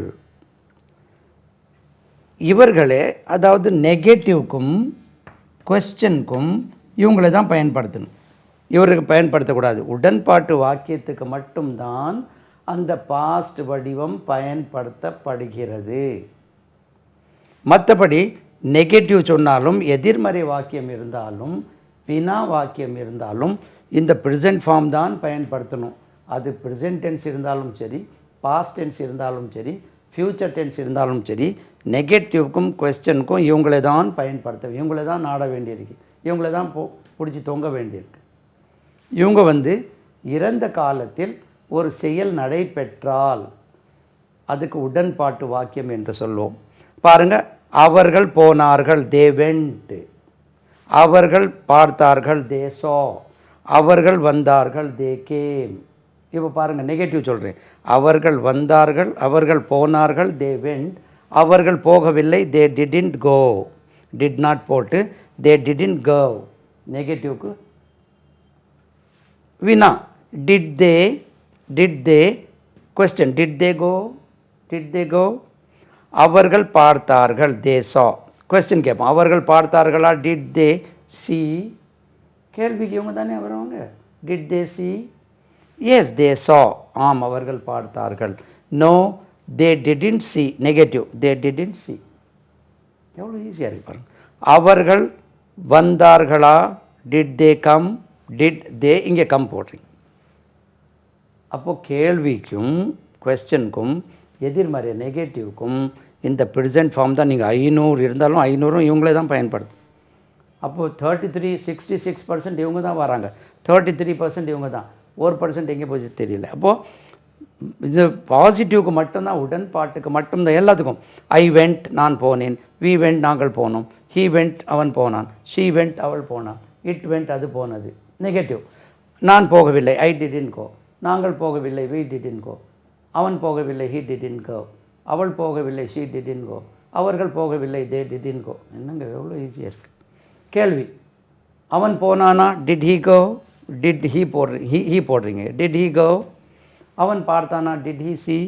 இவர்களே, அதாவது நெகட்டிவ்க்கும் குவெஸ்சனுக்கும் இவங்களை தான் பயன்படுத்தணும். இவருக்கு பயன்படுத்தக்கூடாது. உடன்பாட்டு வாக்கியத்துக்கு மட்டும்தான் அந்த பாஸ்ட் வடிவம் பயன்படுத்தப்படுகிறது. மற்றபடி நெகட்டிவ் சொன்னாலும், எதிர்மறை வாக்கியம் இருந்தாலும், வினா வாக்கியம் இருந்தாலும் இந்த ப்ரெசென்ட் ஃபார்ம் தான் பயன்படுத்தணும். அது ப்ரெசென்ட் டென்ஸ் இருந்தாலும் சரி, பாஸ்ட் டென்ஸ் இருந்தாலும் சரி, ஃப்யூச்சர் டென்ஸ் இருந்தாலும் சரி, நெகட்டிவ்க்கும் குவெஸ்சனுக்கும் இவங்களை தான் பயன்படுத்த, இவங்களை தான் நாட வேண்டியிருக்கு, இவங்களை தான் பிடிச்சி தொங்க வேண்டியிருக்கு. இவங்க இறந்த காலத்தில் ஒரு செயல் நடைபெற்றால் அதுக்கு உடன்பாட்டு வாக்கியம் என்று சொல்லுவோம். பாருங்கள், அவர்கள் போனார்கள், தே வெண்ட். அவர்கள் பார்த்தார்கள், தே சா. அவர்கள் வந்தார்கள், தே கேம். இப்போ பாருங்கள், நெகட்டிவ் சொல்கிறேன். அவர்கள் வந்தார்கள், அவர்கள் போனார்கள், தே வெண்ட். அவர்கள் போகவில்லை, they didn't go. Did not போட்டு தே டிடின்ட் கோ. நெகட்டிவ்க்கு வினா. Did they question, did they go, did they go. அவர்கள் பார்த்தார்கள், தே saw. கொஸ்டின் கேட்போம், அவர்கள் பார்த்தார்களா, டிட் தே see. கேள்விக்கு இவங்க தானே வருவாங்க. Did they see? Yes, they saw. ஆம், அவர்கள் பார்த்தார்கள். No, they didn't see. Negative, they didn't see. எவ்வளோ ஈஸியாக இருக்கு பாருங்கள். அவர்கள் வந்தார்களா, did they come, did they, இங்கே கம் போடுறீங்க. அப்போது கேள்விக்கும் கொஸ்டினுக்கும் எதிர்மறை நெகட்டிவ்க்கும் இந்த ப்ரெசன்ட் ஃபார்ம் தான். நீங்கள் 500 இருந்தாலும் 500 இவங்களே தான் பயன்படுத்தும். அப்போது 66% இவங்க தான் வராங்க, 33% இவங்க தான், 1% எங்கே போச்சு தெரியல. அப்போது இது பாசிட்டிவ்க்கு மட்டும்தான், உடன்பாட்டுக்கு மட்டும்தான், எல்லாத்துக்கும். ஐ வெண்ட், நான் போனேன். வி வெண்ட், நாங்கள் போனோம். ஹீ வெண்ட், அவன் போனான். ஷீ வெண்ட், அவள் போனான். இட் வெண்ட், அது போனது. நெகட்டிவ், நான் போகவில்லை. ஐ டிடின் கோ. நாங்கள் போகவில்லை. வி டிடின் கோ. அவன் போகவில்லை. ஹீ டிடின் கோ. அவள் போகவில்லை. ஷீ டிடின் கோ. அவர்கள் போகவில்லை. தே டிடின் கோ. என்னங்க எவ்வளோ ஈஸியாக இருக்குது. கேள்வி, அவன் போனானா, did he go, did he he போடுறீங்க, டிட் ஹீ கோ. அவன் பார்த்தானா, டிட் ஹீ சி.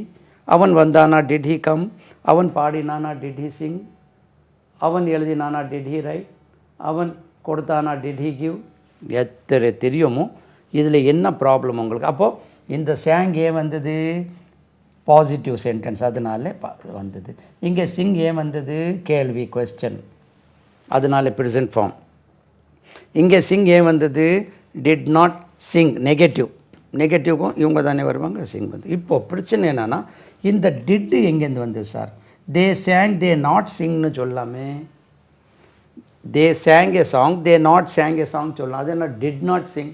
அவன் வந்தானா, டிட் ஹீ கம். அவன் பாடினானா, டிட் ஹீ சிங். அவன் எழுதினானா, டிட் ஹீ ரைட். அவன் கொடுத்தானா, டிட் ஹீ கிவ். எத்தனை தெரியுமோ. இதில் என்ன ப்ராப்ளம் உங்களுக்கு? அப்போது இந்த சேங் ஏன் வந்தது? பாசிட்டிவ் சென்டென்ஸ், அதனால வந்தது. இங்கே சிங் ஏன் வந்தது? கேள்வி, கொஸ்டின், அதனால ப்ரெசன்ட் ஃபார்ம். இங்கே சிங் ஏன் வந்தது? Did not sing, negative. நெகட்டிவ்க்கும் இவங்க தானே வருவாங்க, சிங் வந்து. இப்போது பிரச்சனை என்னென்னா, இந்த டிட்டு எங்கேருந்து வந்தது சார்? தே சேங், தே நாட் சிங்னு சொல்லாமே. They sang a song, they not sang a song சொல்லலாம். அது என்ன, டிட் நாட் சிங்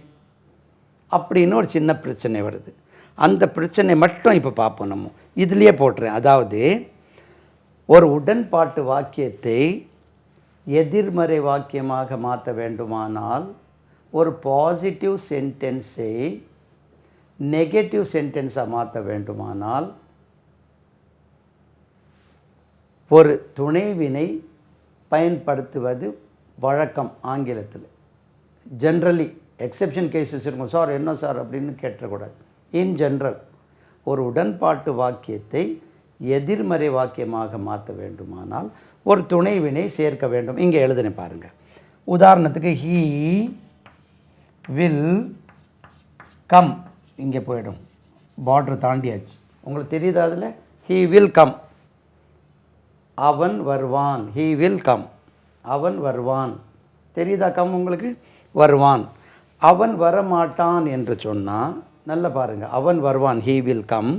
அப்படின்னு ஒரு சின்ன பிரச்சனை வருது. அந்த பிரச்சனை மட்டும் இப்போ பார்ப்போம் நம்ம. இதுலேயே போட்டுறேன். அதாவது ஒரு உடன்பாட்டு வாக்கியத்தை எதிர்மறை வாக்கியமாக மாற்ற வேண்டுமானால், ஒரு பாசிட்டிவ் சென்டென்ஸை நெகட்டிவ் சென்டென்ஸாக மாற்ற வேண்டுமானால், ஒரு துணைவினை பயன்படுத்துவது வழக்கம் ஆங்கிலத்தில். ஜென்ரலி, எக்ஸெப்ஷன் கேசஸ் இருக்கும். சார் என்ன சார் அப்படின்னு கேட்டக்கூடாது. இன் ஜென்ரல், ஒரு உடன்பாட்டு வாக்கியத்தை எதிர்மறை வாக்கியமாக மாற்ற வேண்டுமானால் ஒரு துணைவினை சேர்க்க வேண்டும். இங்கே எழுதுனேன் பாருங்கள். உதாரணத்துக்கு ஹீ வில் கம், இங்கே போயிடும், பார்டர் தாண்டியாச்சு. உங்களுக்கு தெரியுதா? அதில் ஹீ வில் கம், அவன் வருவான். ஹீ வில் கம், அவன் வருவான். தெரியுதா? கம் உங்களுக்கு, வருவான். அவன் வரமாட்டான் என்று சொன்னால், நல்லா பாருங்கள், அவன் வருவான், ஹீ வில் கம்.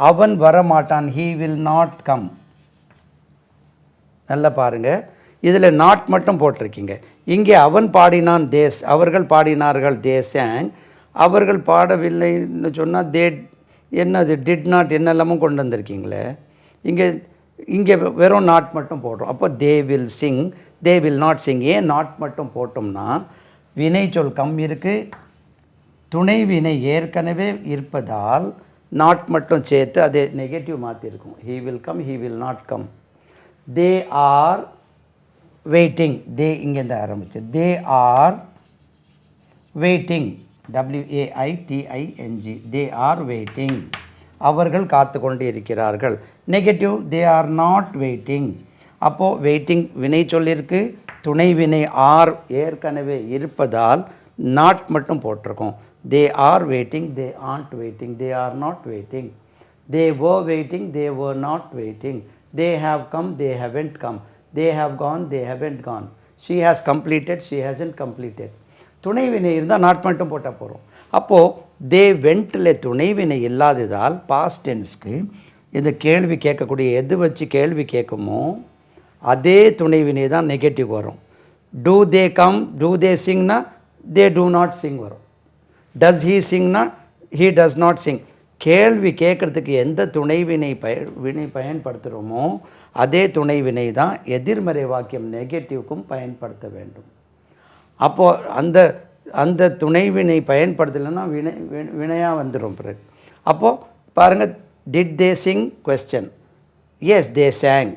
அவன் வரமாட்டான், ஹீ வில் நாட் கம். நல்லா பாருங்கள், இதில் நாட் மட்டும் போட்டிருக்கீங்க. இங்கே அவன் பாடினான், தேஸ், அவர்கள் பாடினார்கள், தே சேங். அவர்கள் பாடவில்லைன்னு சொன்னால் தே, என்னது, டிட் நாட், என்னெல்லாமும் கொண்டு வந்திருக்கீங்களே. இங்கே வெறும் நாட் மட்டும் போடுறோம். அப்போ தே will Singh, they will not Singh. ஏன் நாட் மட்டும் போட்டோம்னா, வினை சொல் கம் இருக்குது, துணை வினை ஏற்கனவே இருப்பதால் நாட் மட்டும் சேர்த்து அதே நெகட்டிவ் மாற்றிருக்கும். He will come, he will not come. They are waiting, they இங்கேருந்து ஆரம்பிச்சு, they are waiting, WAITING, they are waiting. அவர்கள் காத்து கொண்டு இருக்கிறார்கள். Negative, they are not waiting. அப்போது வெயிட்டிங் வினை சொல்லியிருக்கு, துணை வினை ஆர் ஏற்கனவே இருப்பதால் நாட் மட்டும் போட்டிருக்கோம். தே are waiting, they aren't waiting, they are not waiting. They were waiting, they were not waiting. They have come, they haven't come. They have gone, they haven't gone. she has completed, she hasn't completed. துணைவினை இருந்தால் not மட்டும் போட்டால் போகிறோம். அப்போது தே வெண்ட்டில் துணைவினை இல்லாததால் past டென்ஸ்க்கு இந்த கேள்வி கேட்கக்கூடிய எது வச்சு கேள்வி கேட்குமோ அதே துணைவினை தான் நெகட்டிவ் வரும். Do they come, do they சிங்னா தே டூ நாட் சிங் வரும். டஸ் ஹீ சிங்னா ஹீ டஸ் நாட் சிங். கேள்வி கேட்குறதுக்கு எந்த துணைவினை பயன்படுத்துகிறோமோ அதே துணைவினை தான் எதிர்மறை வாக்கியம் நெகட்டிவ்க்கும் பயன்படுத்த வேண்டும். அப்போது அந்த துணைவினை பயன்படுத்தலைன்னா வினையாக வந்துடும் பிறகு. அப்போது பாருங்கள், did they sing, question. Yes, they sang.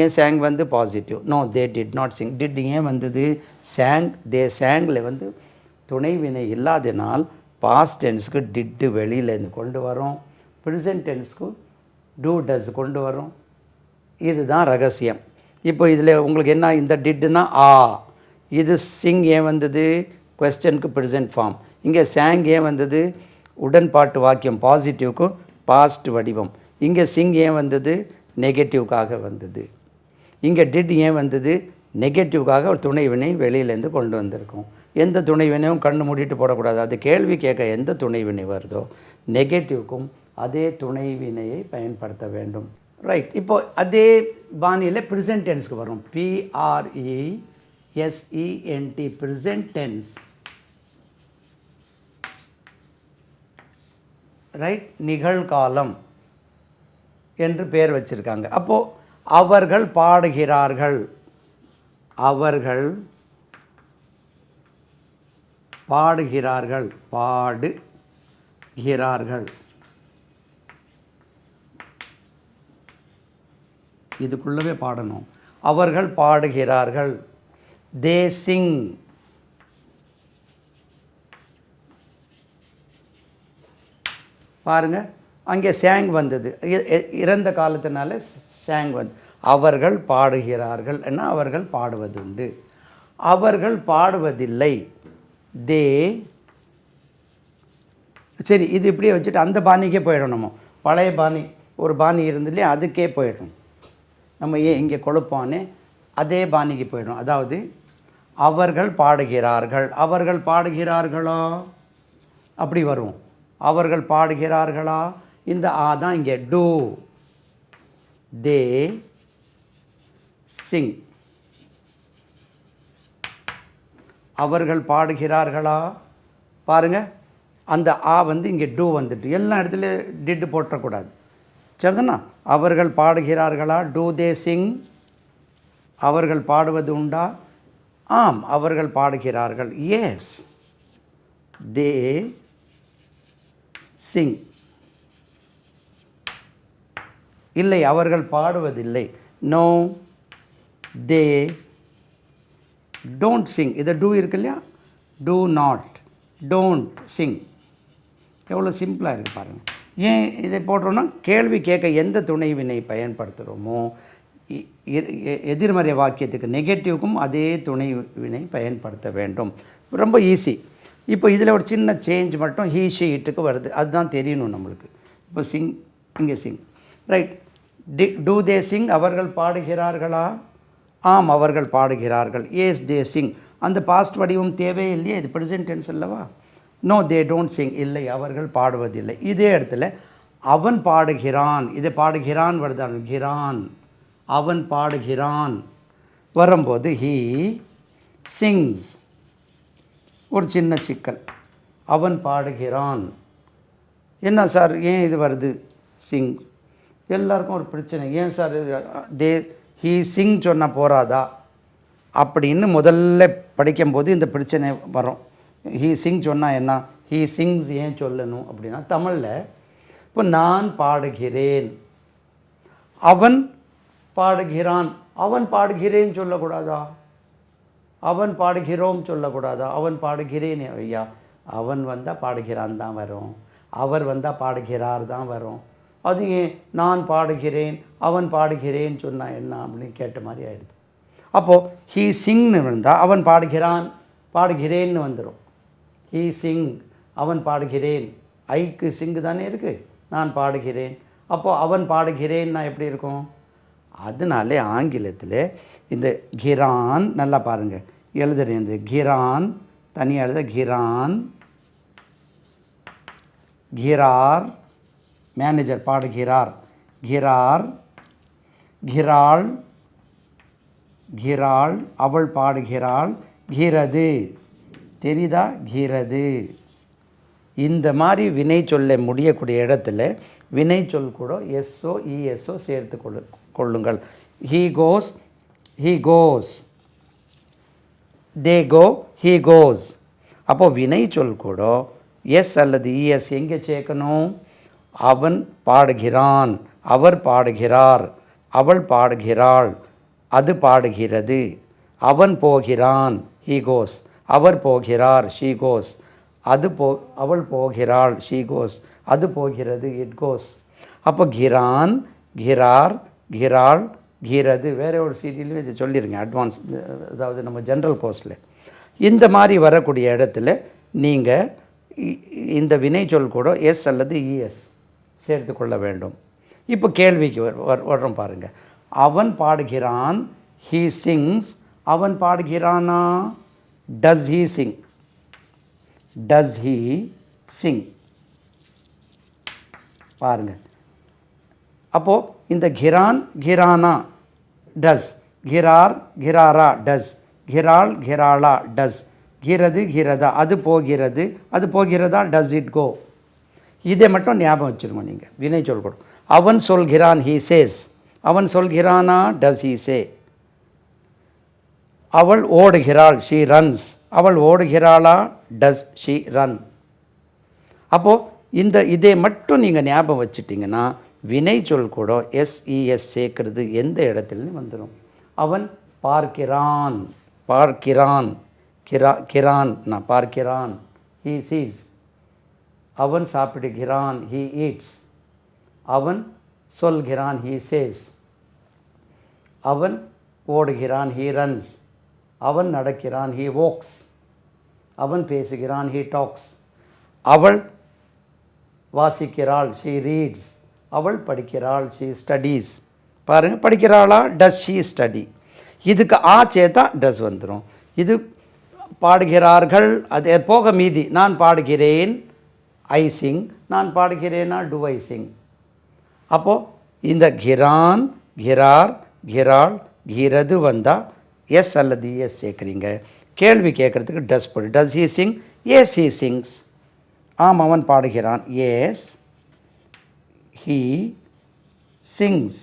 ஏன் சேங் வந்து positive. No, they did not sing. Did ஏன் வந்தது? சேங், தே சேங்கில் வந்து துணைவினை இல்லாதனால் பாஸ்ட் டென்ஸுக்கு டிட்டு வெளியிலேருந்து கொண்டு வரோம், ப்ரெசன்ட் டென்ஸுக்கு டூ டஸ் கொண்டு வரோம். இதுதான் ரகசியம். இப்போ இதில் உங்களுக்கு என்ன, இந்த டிட்னா ஆ, இது சிங் ஏன் வந்தது, கொஸ்டனுக்கு ப்ரெசன்ட் ஃபார்ம். இங்கே சாங் ஏன் வந்தது, உடன்பாட்டு வாக்கியம், பாசிட்டிவ்க்கு பாஸ்ட் வடிவம். இங்கே சிங் ஏன் வந்தது, நெகட்டிவ்காக வந்தது. இங்கே டிட் ஏன் வந்தது, நெகட்டிவ்காக ஒரு துணை வினை வெளியிலேருந்து கொண்டு வந்திருக்கோம். எந்த துணை வினையும் கண்ணு மூடிட்டு போடக்கூடாது. அது கேள்வி கேட்க எந்த துணை வினை வருதோ நெகட்டிவ்க்கும் அதே துணை வினையை பயன்படுத்த வேண்டும். ரைட். இப்போது அதே பாணியில் ப்ரெசன்ட் டென்ஸ்க்கு வரும். PRESENT, present tense. ரைட், நிகழ்காலம் என்று பேர் வச்சுருக்காங்க. அப்போது அவர்கள் பாடுகிறார்கள், அவர்கள் பாடுகிறார்கள், பாடுகிறார்கள், இதுக்குள்ளவே பாடணும். அவர்கள் பாடுகிறார்கள். தே சிங், பாருங்கள் அங்கே சேங் வந்தது, இறந்த காலத்தினால சேங் வந்து. அவர்கள் பாடுகிறார்கள் என்ன, அவர்கள் பாடுவதுண்டு. அவர்கள் பாடுவதில்லை, தே. சரி, இது இப்படியே வச்சுட்டு அந்த பாணிக்கே போயிடும். நம்ம பழைய பாணி ஒரு பாணி இருந்துலே அதுக்கே போயிடும். நம்ம ஏன் இங்கே கொழுப்பானே, அதே பாணிக்கு போயிடும். அதாவது அவர்கள் பாடுகிறார்கள், அவர்கள் பாடுகிறார்களா அப்படி வரும். அவர்கள் பாடுகிறார்களா, இந்த ஆ தான் இங்கே டூ. தே சிங். அவர்கள் பாடுகிறார்களா, பாருங்கள் அந்த ஆ வந்து இங்கே டூ வந்துட்டு, எல்லா இடத்துல டிட்டு போட்டக்கூடாது. சரிதானா? அவர்கள் பாடுகிறார்களா, டூ தே சிங். அவர்கள் பாடுவது உண்டா, ஆம் அவர்கள் பாடுகிறார்கள், எஸ் தே சிங். இல்லை அவர்கள் பாடுவதில்லை, நோ தே டோன்ட் சிங். இதை டூ இருக்கு இல்லையா, டூ நாட், டோன்ட் சிங். எவ்வளோ சிம்பிளாக இருக்குது பாருங்கள். ஏன் இதை போடுறோன்னா, கேள்வி கேட்க எந்த துணை வினை பயன்படுத்துகிறோமோ எதிர்மறை வாக்கியத்துக்கு நெகட்டிவ்க்கும் அதே துணை வினை பயன்படுத்த வேண்டும். ரொம்ப ஈஸி. இப்போ இதில் ஒரு சின்ன சேஞ்ச் மட்டும் ஹீ ஷி இட்டுக்கு வருது, அதுதான் தெரியணும் நம்மளுக்கு. இப்போ சிங், இங்கே சிங். ரைட். டூ தே சிங், அவர்கள் பாடுகிறார்களா, ஆம் அவர்கள் பாடுகிறார்கள், எஸ் தே சிங். அந்த பாஸ்ட் வடிவம் தேவையே இல்லையே, இது ப்ரெசன்ட் டென்ஸ் அல்லவா. நோ தே டோன்ட் சிங், இல்லை அவர்கள் பாடுவதில்லை. இதே இடத்துல அவன் பாடுகிறான், இது பாடுகிறான் வருதான், கிரான், அவன் பாடுகிறான் வரும்போது ஹீ சிங்ஸ். ஒரு சின்ன சிக்கல், அவன் பாடுகிறான். என்ன சார் ஏன் இது வருது சிங்ஸ், எல்லாருக்கும் ஒரு பிரச்சனை. ஏன் சார் தே ஹீ சிங் சொன்னால் போகாதா அப்படின்னு முதல்ல படிக்கும்போது இந்த பிரச்சனை வரும். ஹீ சிங் சொன்னால் என்ன, ஹீ சிங்ஸ் ஏன் சொல்லணும் அப்படின்னா, தமிழில் இப்போ நான் பாடுகிறேன், அவன் பாடுகிறான், அவன் பாடுகிறேன் சொல்லக்கூடாதா, அவன் பாடுகிறோம் சொல்லக்கூடாதா, அவன் பாடுகிறேன். ஐயா, அவன் வந்தால் பாடுகிறான் தான் வரும், அவர் வந்தால் பாடுகிறார் தான் வரும். அது ஏன் நான் பாடுகிறேன் அவன் பாடுகிறேன் சொன்னால் என்ன அப்படின்னு கேட்ட மாதிரி ஆகிடுது. அப்போது ஹீ சிங்னு இருந்தால் அவன் பாடுகிறான் பாடுகிறேன்னு வந்துடும். ஹீ சிங், அவன் பாடுகிறேன், ஐக்கு சிங்கு தானே இருக்குது, நான் பாடுகிறேன். அப்போது அவன் பாடுகிறேன்னா எப்படி இருக்கும். அதனாலே ஆங்கிலத்தில் இந்த கிரான் நல்லா பாருங்கள் எழுதுறேன். இந்த கிரான் தனியாக எழுத, கிரான், கிரார், மேனேஜர் பாடுகிறார், கிரார், கிராள், கிராள், அவள் பாடுகிறாள், கிரது, தெரியுதா, கிரது. இந்த மாதிரி வினை சொல்ல முடியக்கூடிய இடத்துல வினை சொல் கூட எஸ்ஓ இஎஸ்ஓ சேர்த்து கொள்ளுங்கள். He goes, he goes, they go, he goes. அப்போது வினை சொல் கூட எஸ் அல்லது இஎஸ் எங்கே சேர்க்கணும். அவன் பாடுகிறான், அவர் பாடுகிறார், அவள் பாடுகிறாள், அது பாடுகிறது, அவன் போகிறான், ஹீ கோஸ், அவர் போகிறார், ஷீ கோஸ், அவள் போகிறாள், ஷீ கோஸ், அது போகிறது, இட் கோஸ். அப்போ கிரான், கிரார், கிராள், கீரது, வேற ஒரு சிடிலையும் இதை சொல்லியிருங்க அட்வான்ஸ், அதாவது நம்ம ஜென்ரல் கோர்ஸில். இந்த மாதிரி வரக்கூடிய இடத்துல நீங்கள் இந்த வினைச்சொல் கூட எஸ் அல்லது இஎஸ் சேர்த்து கொள்ள வேண்டும். இப்போ கேள்விக்கு வர்றோம் பாருங்கள். அவன் பாடுகிறான், ஹீ சிங்ஸ். அவன் பாடுகிறானா? Does he sing? Does he sing? பாருங்கள். அப்போது இந்த கிரான் கிரானா டஸ், கிரார் கிராரா டஸ், கிராள் கிராளா டஸ், கிரது கிரதா அது போகிறது, அது போகிறதா டஸ் இட் கோ. இதை மட்டும் ஞாபகம் வச்சுருங்க நீங்கள் வினைச்சொல் கூட. அவன் சொல்கிறான், ஹீ சேஸ். அவன் சொல்கிறானா? டஸ் ஹீ சே. அவள் ஓடுகிறாள், ஷீ ரன்ஸ். அவள் ஓடுகிறாளா? Does she run. அப்போது இதை மட்டும் நீங்கள் ஞாபகம் வச்சுட்டிங்கன்னா வினைச்சொல் கூட எஸ்இஎஸ் சேர்க்கறது எந்த இடத்துலையும் வந்துடும். அவன் பார்க்கிறான், பார்க்கிறான், கிரான் நான் பார்க்கிறான், ஹீ சீஸ். அவன் சாப்பிடுகிறான், ஹீ ஈட்ஸ். அவன் சொல்கிறான், ஹீ சேஸ். அவன் ஓடுகிறான், ஹீ ரன்ஸ். அவன் நடக்கிறான், ஹீ வாக்ஸ். அவன் பேசுகிறான், ஹீ டாக்ஸ். அவள் வாசிக்கிறாள், ஷீ ரீட்ஸ். அவள் படிக்கிறாள், ஷீ ஸ்டடீஸ். பாருங்கள், படிக்கிறாளா? Does she study. இதுக்கு சேர்த்தா டஸ் வந்துடும். இது பாடுகிறார்கள், அது போக மீதி நான் பாடுகிறேன், ஐ சிங். நான் பாடுகிறேனா? டு ஐ சிங். அப்போது இந்த கிரான் கிரார் கிராள் கிரது வந்தால் எஸ் அல்லது எஸ் சேர்க்குறீங்க. கேள்வி கேட்குறதுக்கு டஸ் போடு. Does he sing? Yes he sings. ஆம், அவன் பாடுகிறான். Yes he sings.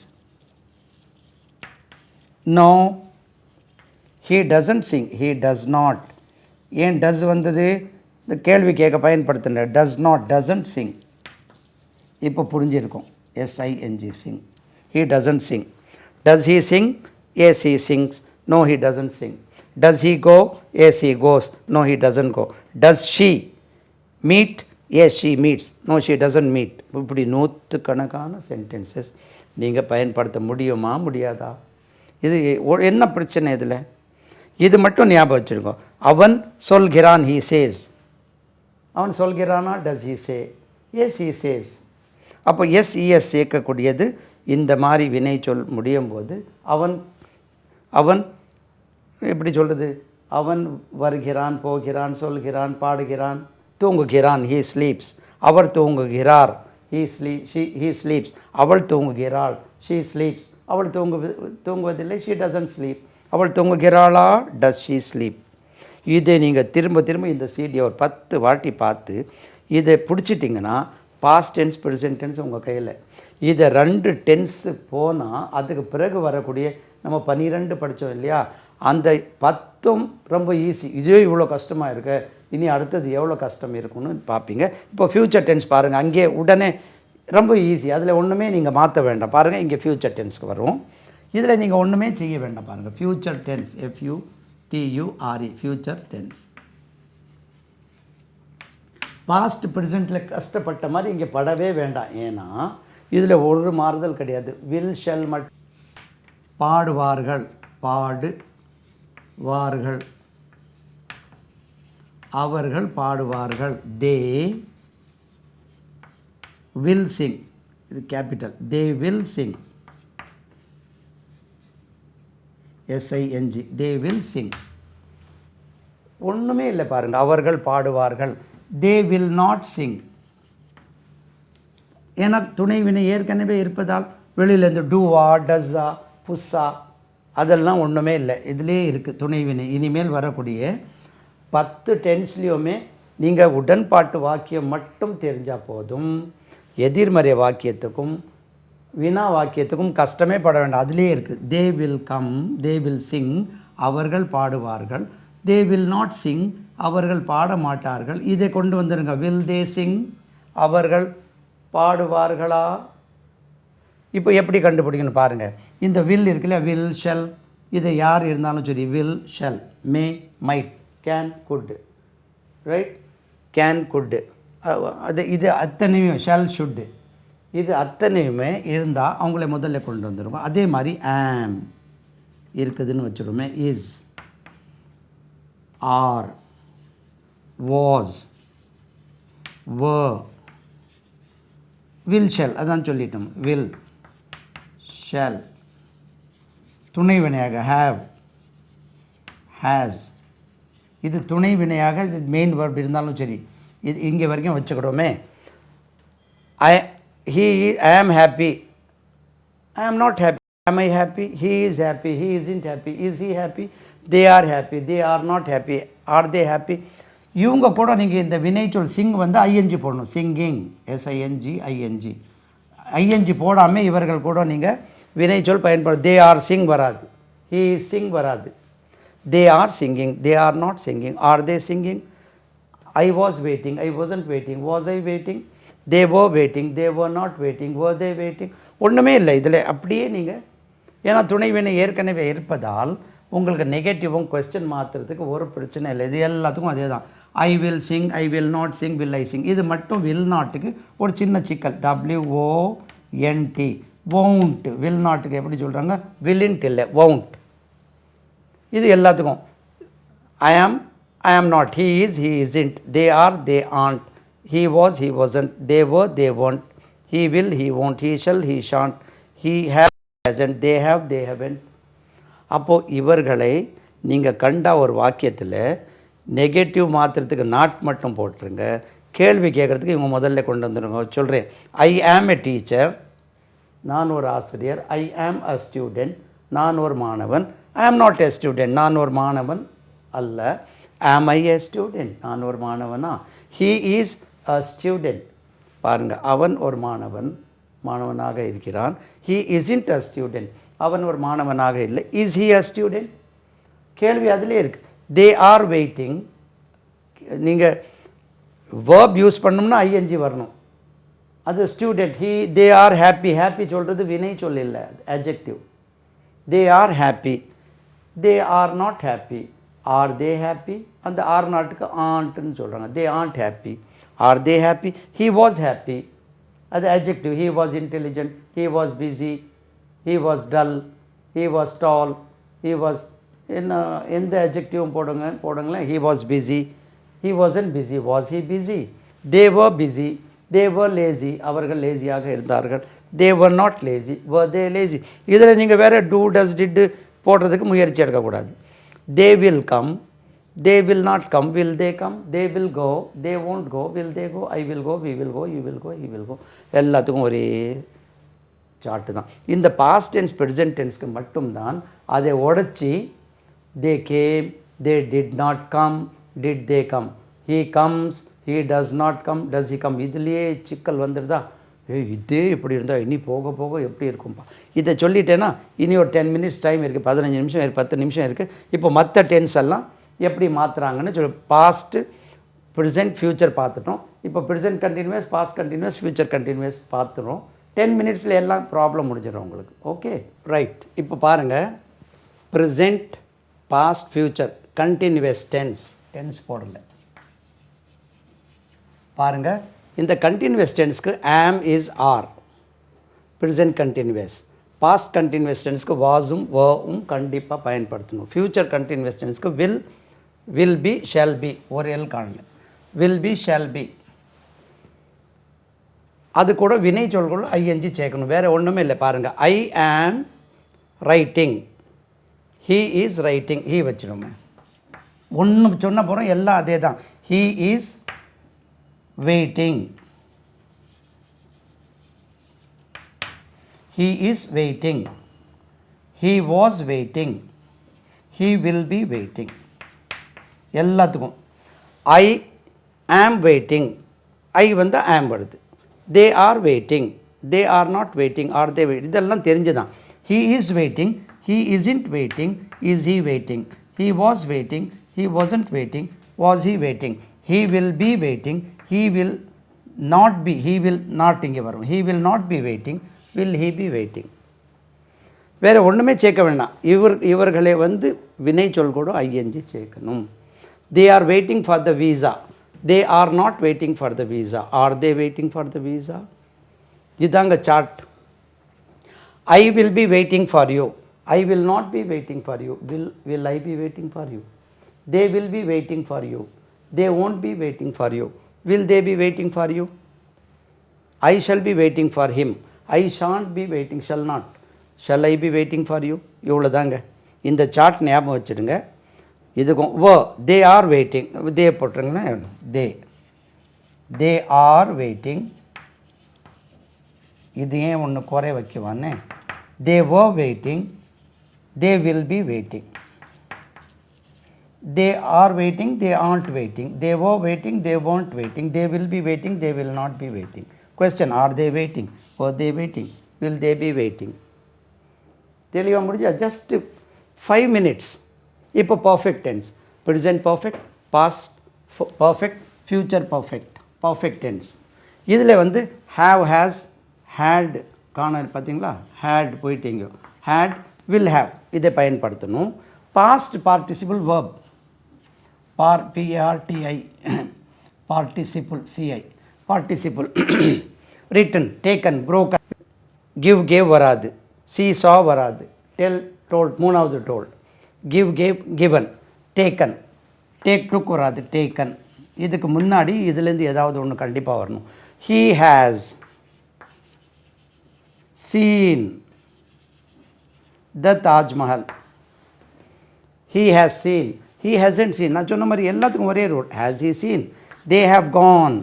No, he doesn't sing. He does not. ஏன் டஸ் வந்தது? இந்த கேள்வி கேட்க பயன்படுத்துங்க. Does not, doesn't sing. இப்போ புரிஞ்சிருக்கும். S I N G sing. He doesn't sing. Does he sing? Yes he sings. No, he doesn't sing. Does he go? Yes he goes. No, he doesn't go. Does she meet? Yes she meets. No, she doesn't meet. இப்படி நூற்றுக்கணக்கான sentences நீங்கள் பயன்படுத்த முடியுமா முடியாதா? இது என்ன பிரச்சனை இதில்? இது மட்டும் ஞாபகம் வச்சுருக்கோம். அவன் சொல்கிறான், ஹீ சேஸ். அவன் சொல்கிறானா? Does he say? Yes he says. அப்போ எஸ்இஎஸ் சேர்க்கக்கூடியது இந்த மாதிரி வினை சொல் முடியும் போது அவன் அவன் எப்படி சொல்கிறது? அவன் வருகிறான், போகிறான், சொல்கிறான், பாடுகிறான், தூங்குகிறான், ஹீ ஸ்லீப்ஸ். அவர் தூங்குகிறார், ஹீ ஸ்லீப்ஸ். அவள் தூங்குகிறாள், ஷீ ஸ்லீப்ஸ். அவள் தூங்குவதில்லை, ஷீ டசன்ட் ஸ்லீப். அவள் தூங்குகிறாளா? Does she sleep. இதை நீங்கள் திரும்ப திரும்ப இந்த சீடியை ஒரு 10 வாட்டி பார்த்து இதை பிடிச்சிட்டிங்கன்னா பாஸ்ட் டென்ஸ் ப்ரெசன்ட் டென்ஸ் உங்கள் கையில். இதை 2 டென்ஸு போனால் அதுக்கு பிறகு வரக்கூடிய நம்ம 12 படித்தோம் இல்லையா, அந்த 10ம் ரொம்ப ஈஸி. இதே இவ்வளோ கஷ்டமாக இருக்கு, இனி அடுத்தது எவ்வளோ கஷ்டம் இருக்குன்னு பார்ப்பீங்க. இப்போ ஃப்யூச்சர் டென்ஸ் பாருங்கள், அங்கே உடனே ரொம்ப ஈஸி. அதில் ஒன்றுமே நீங்கள் மாற்ற வேண்டாம். பாருங்கள், இங்கே ஃப்யூச்சர் டென்ஸ்க்கு வரும். இதில் நீங்கள் ஒன்றுமே செய்ய வேண்டாம். பாருங்கள், future tense, FUTURE, future tense. Past ப்ரெசென்ட்டில் கஷ்டப்பட்ட மாதிரி இங்கே படவே வேண்டாம். ஏன்னா இதில் ஒரு மாறுதல் கிடையாது. வில் ஷெல் மட். பாடுவார்கள், பாடுவார்கள். அவர்கள் பாடுவார்கள், தே வில் சிங். இது capital. They will sing, SING, they will sing. ஒன்றுமே இல்லை பாருங்கள். அவர்கள் பாடுவார்கள், தே வில் நாட் சிங். ஏன்னா துணை வினை ஏற்கனவே இருப்பதால் வெளியிலேருந்து டூவா, டஸ்ஸா, புஸ்ஸா அதெல்லாம் ஒன்றுமே இல்லை. இதிலே இருக்குது துணை வினை. இனிமேல் வரக்கூடிய 10 டென்ஸ்லேயுமே நீங்கள் உடன்பாட்டு வாக்கியம் மட்டும் தெரிஞ்சால் போதும். எதிர்மறை வாக்கியத்துக்கும் வினா வாக்கியத்துக்கும் கஷ்டமே பட வேண்டாம். அதிலே இருக்குது. They will come, they will Singh, அவர்கள் பாடுவார்கள். தே வில் நாட் சிங், அவர்கள் பாட மாட்டார்கள். இதை கொண்டு வந்துடுங்க. வில் தே சிங், அவர்கள் பாடுவார்களா? இப்போ எப்படி கண்டுபிடிக்கணும் பாருங்கள். இந்த வில் இருக்குல்ல, வில் ஷெல், இதை யார் இருந்தாலும் சரி, will shell, May, might, can, good, right? Can, good, அது இது அத்தனையும் ஷெல், ஷுட்டு, இது அத்தனையுமே இருந்தால் அவங்கள முதல்ல கொண்டு வந்துருவோம். அதே மாதிரி ஆம் இருக்குதுன்னு வச்சுருமே. Is, are, was, were, will shall அதான் சொல்லிட்டோம். will, shall, துணை வினையாக have, has, இது துணை வினையாக இது மெயின் verb இருந்தாலும் சரி இது இங்கே வரைக்கும் வச்சுக்கிட்டோமே. I am happy, I am not happy, am I happy, he is happy, he isn't happy, is he happy, they are happy, they are not happy, are they happy. இவங்க கூட நீங்கள் இந்த வினைச்சொல் சிங் வந்து ஐஎன்ஜி போடணும். சிங்கிங், எஸ்ஐஎன்ஜி ஐஎன்ஜி, ஐஎன்ஜி போடாமல் இவர்கள் கூட நீங்கள் வினைச்சொல் பயன்படும். தே ஆர் சிங் வராது, ஹீ இஸ் சிங் வராது. They are singing, they are not singing, are they singing, I was waiting, I wasn't waiting, was I waiting, they were waiting, they were not waiting, were they waiting. ஒன்றுமே இல்லை இதில். அப்படியே நீங்கள் ஏன்னா துணை வினை ஏற்கனவே இருப்பதால் உங்களுக்கு நெகட்டிவும் கொஸ்டின் மாற்றுறதுக்கு ஒரு பிரச்சனை இல்லை. இது எல்லாத்துக்கும் அதே தான். I will sing, I will not Singh, will I Singh. இது மட்டும் வில் நாட்டுக்கு ஒரு சின்ன சிக்கல். WONT, won't. வில் நாட்டுக்கு எப்படி சொல்கிறாங்க? வில்லின்ட் இல்லை, won't. இது எல்லாத்துக்கும் I am not, he is, he isn't, they are, they aren't, he was, he wasn't, they were, they weren't, he will, he won't, he shall, he shan't, he hasn't, they have, they haven't. அப்போது இவர்களை நீங்கள் கண்ட ஒரு வாக்கியத்தில் negative மாற்றுறதுக்கு not மட்டும் போட்டுருங்க. கேள்வி கேட்குறதுக்கு இவங்க முதல்ல கொண்டு வந்துடுங்க. சொல்கிறேன், ஐ ஆம் எ டீச்சர், நான் ஒரு ஆசிரியர். ஐ ஆம் அ ஸ்டூடெண்ட், நான் ஒரு மாணவன். ஐ ஆம் நாட் எ ஸ்டூடெண்ட், நான் ஒரு மாணவன் அல்ல. ஆம் ஐ எ ஸ்டூடெண்ட், நான் ஒரு மாணவனா? He is a student. பாருங்கள், அவன் ஒரு மாணவனாக இருக்கிறான். ஹீ இஸ்ன்ட் அ ஸ்டூடெண்ட், அவன் ஒரு மாணவனாக இல்லை. Is he a student? கேள்வி அதிலே இருக்குது. They are waiting. நீங்கள் வேர்ப் யூஸ் பண்ணோம்னா ஐஎன்ஜி வரணும். அது student. They are happy. Happy சொல்கிறது வினை சொல் இல்லை, adjective. They are happy, they are not happy. Are they happy? அந்த ஆர் நாட்டுக்கு ஆண்ட்னு சொல்கிறாங்க. They aren't happy. Are they happy? He was happy, அது adjective. He was intelligent, he was busy, he was dull, he was tall, he was எந்த அட்ஜெக்டிவும் போடுங்களேன். He was busy, he wasn't busy, was he busy? They were busy, they were lazy, அவர்கள் லேசியாக இருந்தார்கள். They were not lazy, were they lazy? இதில் நீங்கள் வேறு two, does, did போடுறதுக்கு முயற்சி எடுக்கக்கூடாது. They will come, they will not come, will they come? They will go, they won't go, will they go? I will go, we will go, you will go, he will go. எல்லாத்துக்கும் ஒரே chart தான். இந்த past tense present டென்ஸ்க்கு மட்டும்தான் அதை உடச்சி they came, they did not come, did they come, he comes, he does not come, does he come. இதுலேயே சிக்கல் வந்துடுதா? இதே இப்படி இருந்தால் இனி போக போக எப்படி இருக்கும்பா. இதை சொல்லிட்டேன்னா இனி ஒரு 10 மினிட்ஸ் டைம் இருக்குது, 15 நிமிஷம் இருக்குது, 10 நிமிஷம் இருக்குது. இப்போ மற்ற டென்ஸ் எல்லாம் எப்படி மாற்றுறாங்கன்னு சொல்லி பாஸ்ட்டு, ப்ரெசென்ட், ஃப்யூச்சர் பார்த்துட்டோம். இப்போ present continuous, past continuous, future continuous பார்த்துறோம். 10 மினிட்ஸில் எல்லாம் ப்ராப்ளம் முடிஞ்சிடும் உங்களுக்கு. Okay, right. இப்போ பாருங்கள், present, past, future continuous tense போடலை. பாருங்கள், இந்த கண்டினியூஸ் டென்ஸ்க்கு am is are present continuous. Past continuous டென்ஸ்க்கு வாஸும் வரும் கண்டிப்பாக பயன்படுத்தணும். ஃப்யூச்சர் கண்டினியூஸ் டென்ஸ்க்கு வில் பி, ஷால் பி, ஒரு எல் காணல, வில் பி, ஷால் பி. அது கூட வினை சொல்கள் ஐஎன்ஜி சேர்க்கணும், வேறு ஒன்றுமே இல்லை. பாருங்கள், I am writing, he is writing, he வச்சிடுமே. ஒன்று சொன்ன போகிறோம், எல்லாம் அதே தான். He is waiting, he is waiting, he was waiting, he will be waiting. எல்லாத்துக்கும் I am waiting, I வந்து am வருது. they are waiting, they are not waiting, are they waiting? இதெல்லாம் தெரிஞ்சுதான். he is waiting, he isn't waiting, is he waiting, he was waiting, he wasn't waiting, was he waiting, he will be waiting, he will not be, he will not இங்கே வரும். he will not be waiting, will he be waiting? வேறு ஒன்றுமே சேர்க்க வேண்டாம். இவர்களை வந்து வினை சொல் கூட ஐஎன்ஜி சேர்க்கணும். they are waiting for the visa, they are not waiting for the visa, are they waiting for the visa? இதாங்க chart. I will be waiting for you. I will not be waiting for you. Will I be waiting for you? They will be waiting for you. They won't be waiting for you. Will they be waiting for you? I shall be waiting for him. I shan't be waiting, shall not. Shall I be waiting for you? இவ்வளோ தாங்க. இந்த chart ஞாபகம் வச்சுடுங்க. இதுக்கும் they are waiting. they போட்டுருங்கன்னா they are waiting. இது ஏன் ஒன்று குறை வைக்குவானே. they were waiting. they will be waiting. they are waiting. they aren't waiting. they were waiting. they weren't waiting. they will be waiting. they will not be waiting. Question, are they waiting? were they waiting? will they be waiting? தெளிவாக முடிஞ்சா just 5 minutes. இப்போ perfect tense, present perfect, past perfect, future perfect, perfect tense. இதில் வந்து have, has, had காணல் பார்த்தீங்களா, had போயிட்டீங்க. Had, will have இதை பயன்படுத்தணும். Past participle verb, P R T I, participle C I, participle. Written, taken, broken. Give, gave வராது. See, saw வராது. Tell, told, மூணாவது told. Give, gave, given. Taken, take, took வராது. டேக்கன். இதுக்கு முன்னாடி இதுலேருந்து ஏதாவது ஒன்று கண்டிப்பாக வரணும். He has seen the Taj Mahal. He has seen. He hasn't seen. நான் சொன்ன மாதிரி எல்லாத்துக்கும் ஒரே rule. Has he seen? They have gone.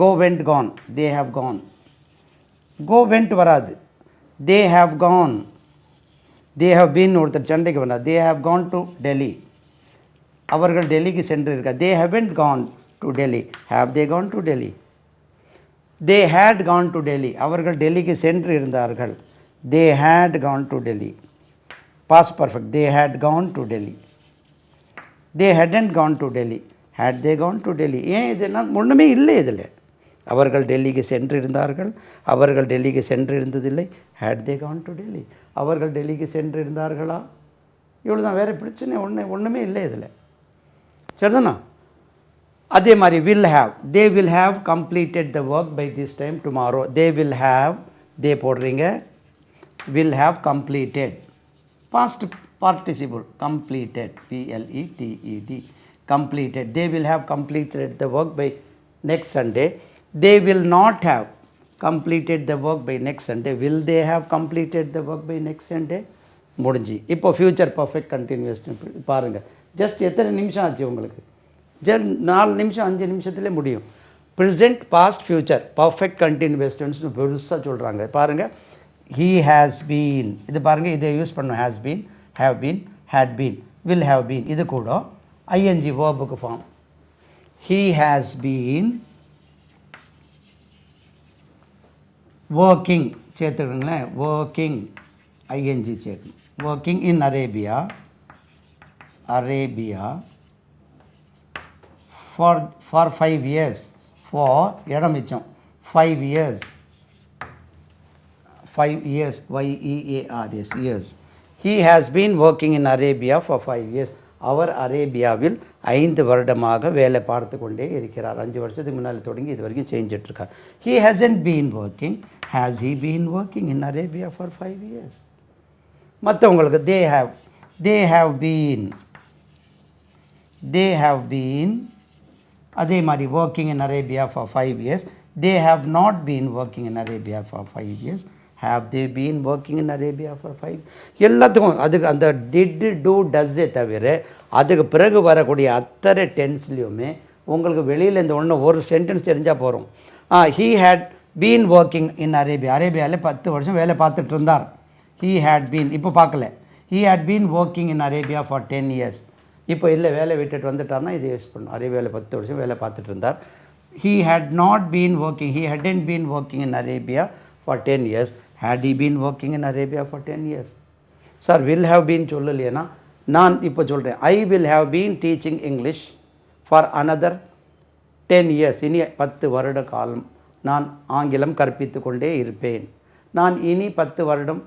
Go, went, gone. They have gone. Go, went வராது. They have gone. They have been ஒருத்தர் சண்டைக்கு வந்தார். They have gone to Delhi. அவர்கள் டெல்லிக்கு சென்று இருக்கார். They haven't gone to Delhi. Have they gone to Delhi? They had gone to Delhi. அவர்கள் டெல்லிக்கு சென்று இருந்தார்கள். They had gone to Delhi. Past perfect. They had gone to Delhi. They hadn't gone to Delhi. Had they gone to Delhi? ஏன் இதெல்லாம் ஒன்றுமே இல்லை இதில். அவர்கள் டெல்லிக்கு சென்று இருந்தார்கள். அவர்கள் டெல்லிக்கு சென்று இருந்ததில்லை. Had they gone to Delhi? அவர்கள் டெல்லிக்கு சென்று இருந்தார்களா? இவ்வளோ தான். வேறு பிரச்சனை ஒன்றுமே இல்லை இதில். சரிதானா? அதே மாதிரி will have. they will have completed the work by this time tomorrow. they will have, they போடுறீங்க, will have completed. past participle, completed, PLETED, completed. they will have completed the work by next Sunday. they will not have completed the work by next Sunday. will they have completed the work by next Sunday? முடிஞ்சு. இப்போ future perfect continuous பாருங்கள். Just எத்தனை நிமிஷம் ஆச்சு உங்களுக்கு? 4 நிமிஷம் 5 நிமிஷத்துலேயே முடியும். Present, past, future perfect continuous டென்ஸ்னு பெருசாக சொல்கிறாங்க. பாருங்கள், ஹீ ஹேஸ் பீன். இது பாருங்கள், இதை யூஸ் பண்ணணும். Has been, have been, had been, will have been. இது கூட ஐஎன்ஜி வேர்புக்கு form. He has been working சேர்த்துக்கிங்களேன். ஒர்க்கிங் ஐஎன்ஜி சேர்க்கணும். Working in Arabia, Arabia for 5 years. for இடம் மிச்சம் 5 years. 5 years, YEARS, years. He has been working in Arabia for 5 years. அவர் அரேபியாவில் 5 வருடமாக வேலை பார்த்து கொண்டே இருக்கிறார். 5 வருஷத்துக்கு முன்னால் தொடங்கி இது வரைக்கும் செஞ்சிட்ருக்கார். He hasn't been working. Has he been working in Arabia for 5 years? மற்றவங்களுக்கு they have been அதே மாதிரி working in Arabia for 5 years. they have not been working in Arabia for 5 years. have they been working in Arabia for 5? எல்லாத்துக்கும் அதுக்கு அந்த did, do, does தவிர அதுக்கு பிறகு வரக்கூடிய அத்தனை டென்ஸ்லையுமே உங்களுக்கு வெளியில் இந்த ஒரு சென்டென்ஸ் தெரிஞ்சால் போகிறோம். he had been working in Arabia. அரேபியாவில் 10 வருஷம் வேலை பார்த்துட்டு இருந்தார். he had been, இப்போ பார்க்கல. he had been working in Arabia for 10 years. இப்போ இல்லை, வேலை விட்டுட்டு வந்துட்டார்னா இது யூஸ் பண்ணும். அரேபியாவில் 10 வருஷம் வேலை பார்த்துட்டு இருந்தார். he had not been working. he hadn't been working in Arabia for 10 years. had he been working in Arabia for 10 years? Sir will have been சொல்லலையேனா நான் இப்போ சொல்கிறேன். I will have been teaching English for another 10 years. இனி 10 வருட காலம் நான் ஆங்கிலம் கற்பித்து கொண்டே இருப்பேன். நான் இனி 10 வருடம்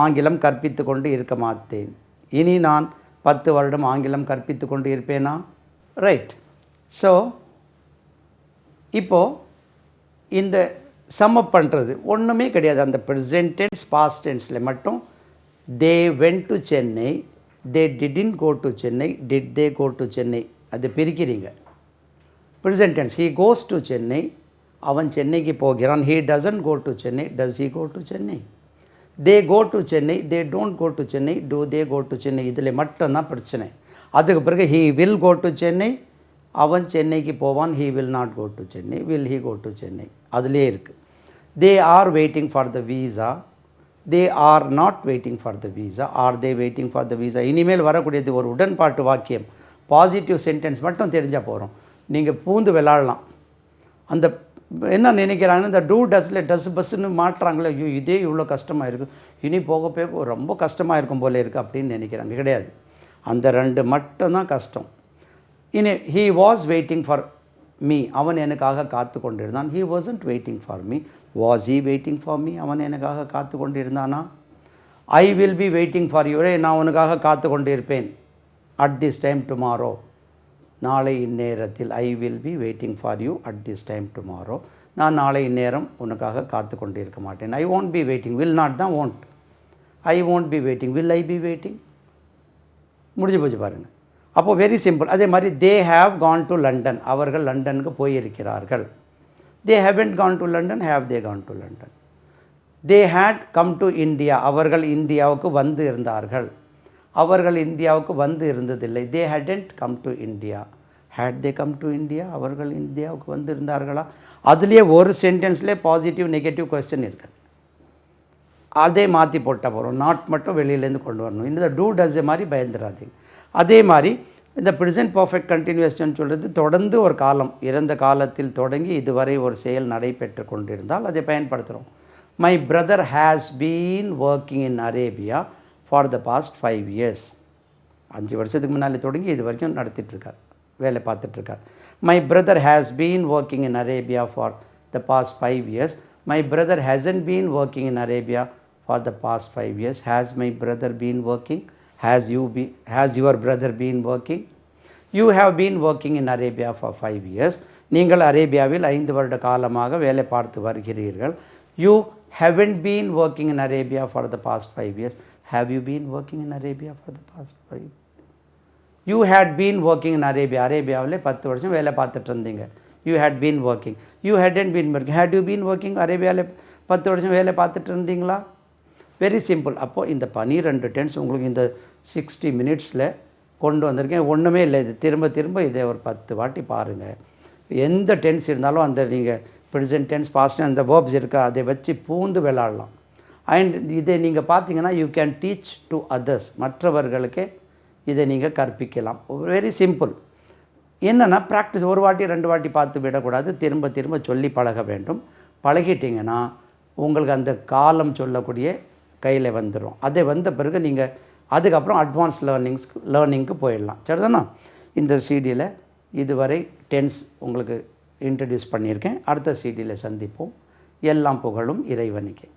ஆங்கிலம் கற்பித்து கொண்டு இருக்க மாட்டேன். இனி நான் 10 வருடம் ஆங்கிலம் கற்பித்து கொண்டு இருப்பேனா? ரைட். ஸோ இப்போது இந்த சம் அப் பண்ணுறது ஒன்றுமே கிடையாது. அந்த ப்ரெசென்ட் டென்ஸ் பாஸ்ட் டென்ஸில் மட்டும் they went to Chennai, they didn't go to Chennai, did they go to Chennai, அது பிரிக்கிறீங்க. Present tense he goes to Chennai, அவன் சென்னைக்கு போகிறான். He doesn't go to Chennai, does he go to Chennai. They go to Chennai, they don't go to Chennai, do they go to Chennai. இதில் மட்டும்தான் பிரச்சனை. அதுக்கு பிறகு he will go to Chennai, அவன் சென்னைக்கு போவான். He will not go to Chennai, will he go to Chennai. அதிலே இருக்குது. They are waiting for the visa, they are not waiting for the visa, are they waiting for the visa. இனிமேல் வரக்கூடியது ஒரு உடன்பாட்டு வாக்கியம், positive sentence மட்டும் தெரிஞ்சால் போகிறோம். நீங்கள் பூந்து விளாடலாம். அந்த என்ன நினைக்கிறாங்கன்னா, இந்த டூ டஸ்ல டஸ் பஸ்ஸுன்னு மாட்டுறாங்களே, ஐயோ இதே இவ்வளோ கஷ்டமாக இருக்குது, இனி போக போக ரொம்ப கஷ்டமாக இருக்கும் போல இருக்குது அப்படின்னு நினைக்கிறாங்க. கிடையாது, அந்த ரெண்டு மட்டும்தான் கஷ்டம். இனி he was waiting for me, அவன் எனக்காக காத்து கொண்டிருந்தான். He wasn't waiting for me, was he waiting for me, அவன் எனக்காக காத்து கொண்டிருந்தானா. I will be waiting for you, நான் உனக்காக காத்து கொண்டிருப்பேன். அட் திஸ் டைம் டுமாரோ, நாளை இந்நேரத்தில். I will be waiting for you at this time tomorrow, நான் நாளை இந்நேரம் உனக்காக காத்து கொண்டு இருக்க மாட்டேன். I won't be waiting, will not தான் won't. I won't be waiting, will I be waiting. முடிஞ்சு போச்சு பாருங்கள். அப்போது வெரி சிம்பிள். அதே மாதிரி they have gone to London, அவர்கள் லண்டனுக்கு போயிருக்கிறார்கள். They haven't gone to London, have they gone to London. They had come to India, அவர்கள் இந்தியாவுக்கு வந்து இருந்தார்கள். அவர்கள் இந்தியாவுக்கு வந்து இருந்ததில்லை. They hadn't come to India, had they come to India, அவர்கள் இந்தியாவுக்கு வந்து இருந்தார்களா. அதுலேயே ஒரு சென்டென்ஸ்லேயே பாசிட்டிவ் நெகட்டிவ் கொஸ்டின் இருக்குது. அதே மாற்றி போட்டால் போகிறோம். நாட் மட்டும் வெளியிலேருந்து கொண்டு வரணும். இந்த டூ டஸ் மாதிரி பயந்துடாதீங்க. அதே மாதிரி இந்த ப்ரெசென்ட் பர்ஃபெக்ட் கண்டினியூஸ்ன்னு சொல்கிறது தொடர்ந்து ஒரு காலம், இறந்த காலத்தில் தொடங்கி இதுவரை ஒரு செயல் நடைபெற்று கொண்டிருந்தால் அதை பயன்படுத்துகிறோம். My brother has been working in Arabia for the past 5 years. 5 வருஷத்துக்கு முன்னாடி தொடங்கி இது வரைக்கும் நடத்திட்டுருக்கார், வேலை பார்த்துட்ருக்கார். My brother has been working in Arabia for the past 5 years. My brother hasn't been working in Arabia for the past 5 years. Has my brother been working, has your brother been working. You have been working in Arabia for 5 years. நீங்கள் அரேபியாவில் 5 வருட காலமாக வேலை பார்த்து வருகிறீர்கள். You haven't been working in Arabia for the past 5 years. Have you been working in Arabia for the past 5 years? You had been working in Arabia. அரேபியாவில் 10 வருஷம் வேலை பார்த்துட்டு இருந்தீங்க. You had been working. You hadn't been working. Had you been working? அரேபியாவில் 10 வருஷம் வேலை பார்த்துட்டு இருந்தீங்களா? Very simple. அப்போது இந்த 12 டென்ஸ் உங்களுக்கு இந்த 60 minutesல கொண்டு வந்திருக்கேன். ஒன்றுமே இல்லை, இது திரும்ப திரும்ப இதை ஒரு 10 வாட்டி பாருங்கள். எந்த டென்ஸ் இருந்தாலும் அந்த நீங்கள் ப்ரெசென்ட் டென்ஸ் பாஸ்ட் அந்த வேர்ப்ஸ் இருக்கா அதை வச்சு பூந்து விளாடலாம். அண்ட் இதை நீங்கள் பார்த்தீங்கன்னா you can teach to others, மற்றவர்களுக்கே இதை நீங்கள் கற்பிக்கலாம். Very simple. என்னென்னா ப்ராக்டிஸ், ஒரு வாட்டி 2 வாட்டி பார்த்து விடக்கூடாது, திரும்ப திரும்ப சொல்லி பழக வேண்டும். பழகிட்டிங்கன்னா உங்களுக்கு அந்த காலம் சொல்லக்கூடிய கையில் வந்துடும். அதை வந்த பிறகு நீங்கள் அதுக்கப்புறம் அட்வான்ஸ் லேர்னிங்க்கு போயிடலாம். சரிதானா? இந்த சிடியில் இதுவரை டென்ஸ் உங்களுக்கு இன்ட்ரடியூஸ் பண்ணியிருக்கேன். அடுத்த சிடியில் சந்திப்போம். எல்லாம் புகழும் இறைவனுக்கே.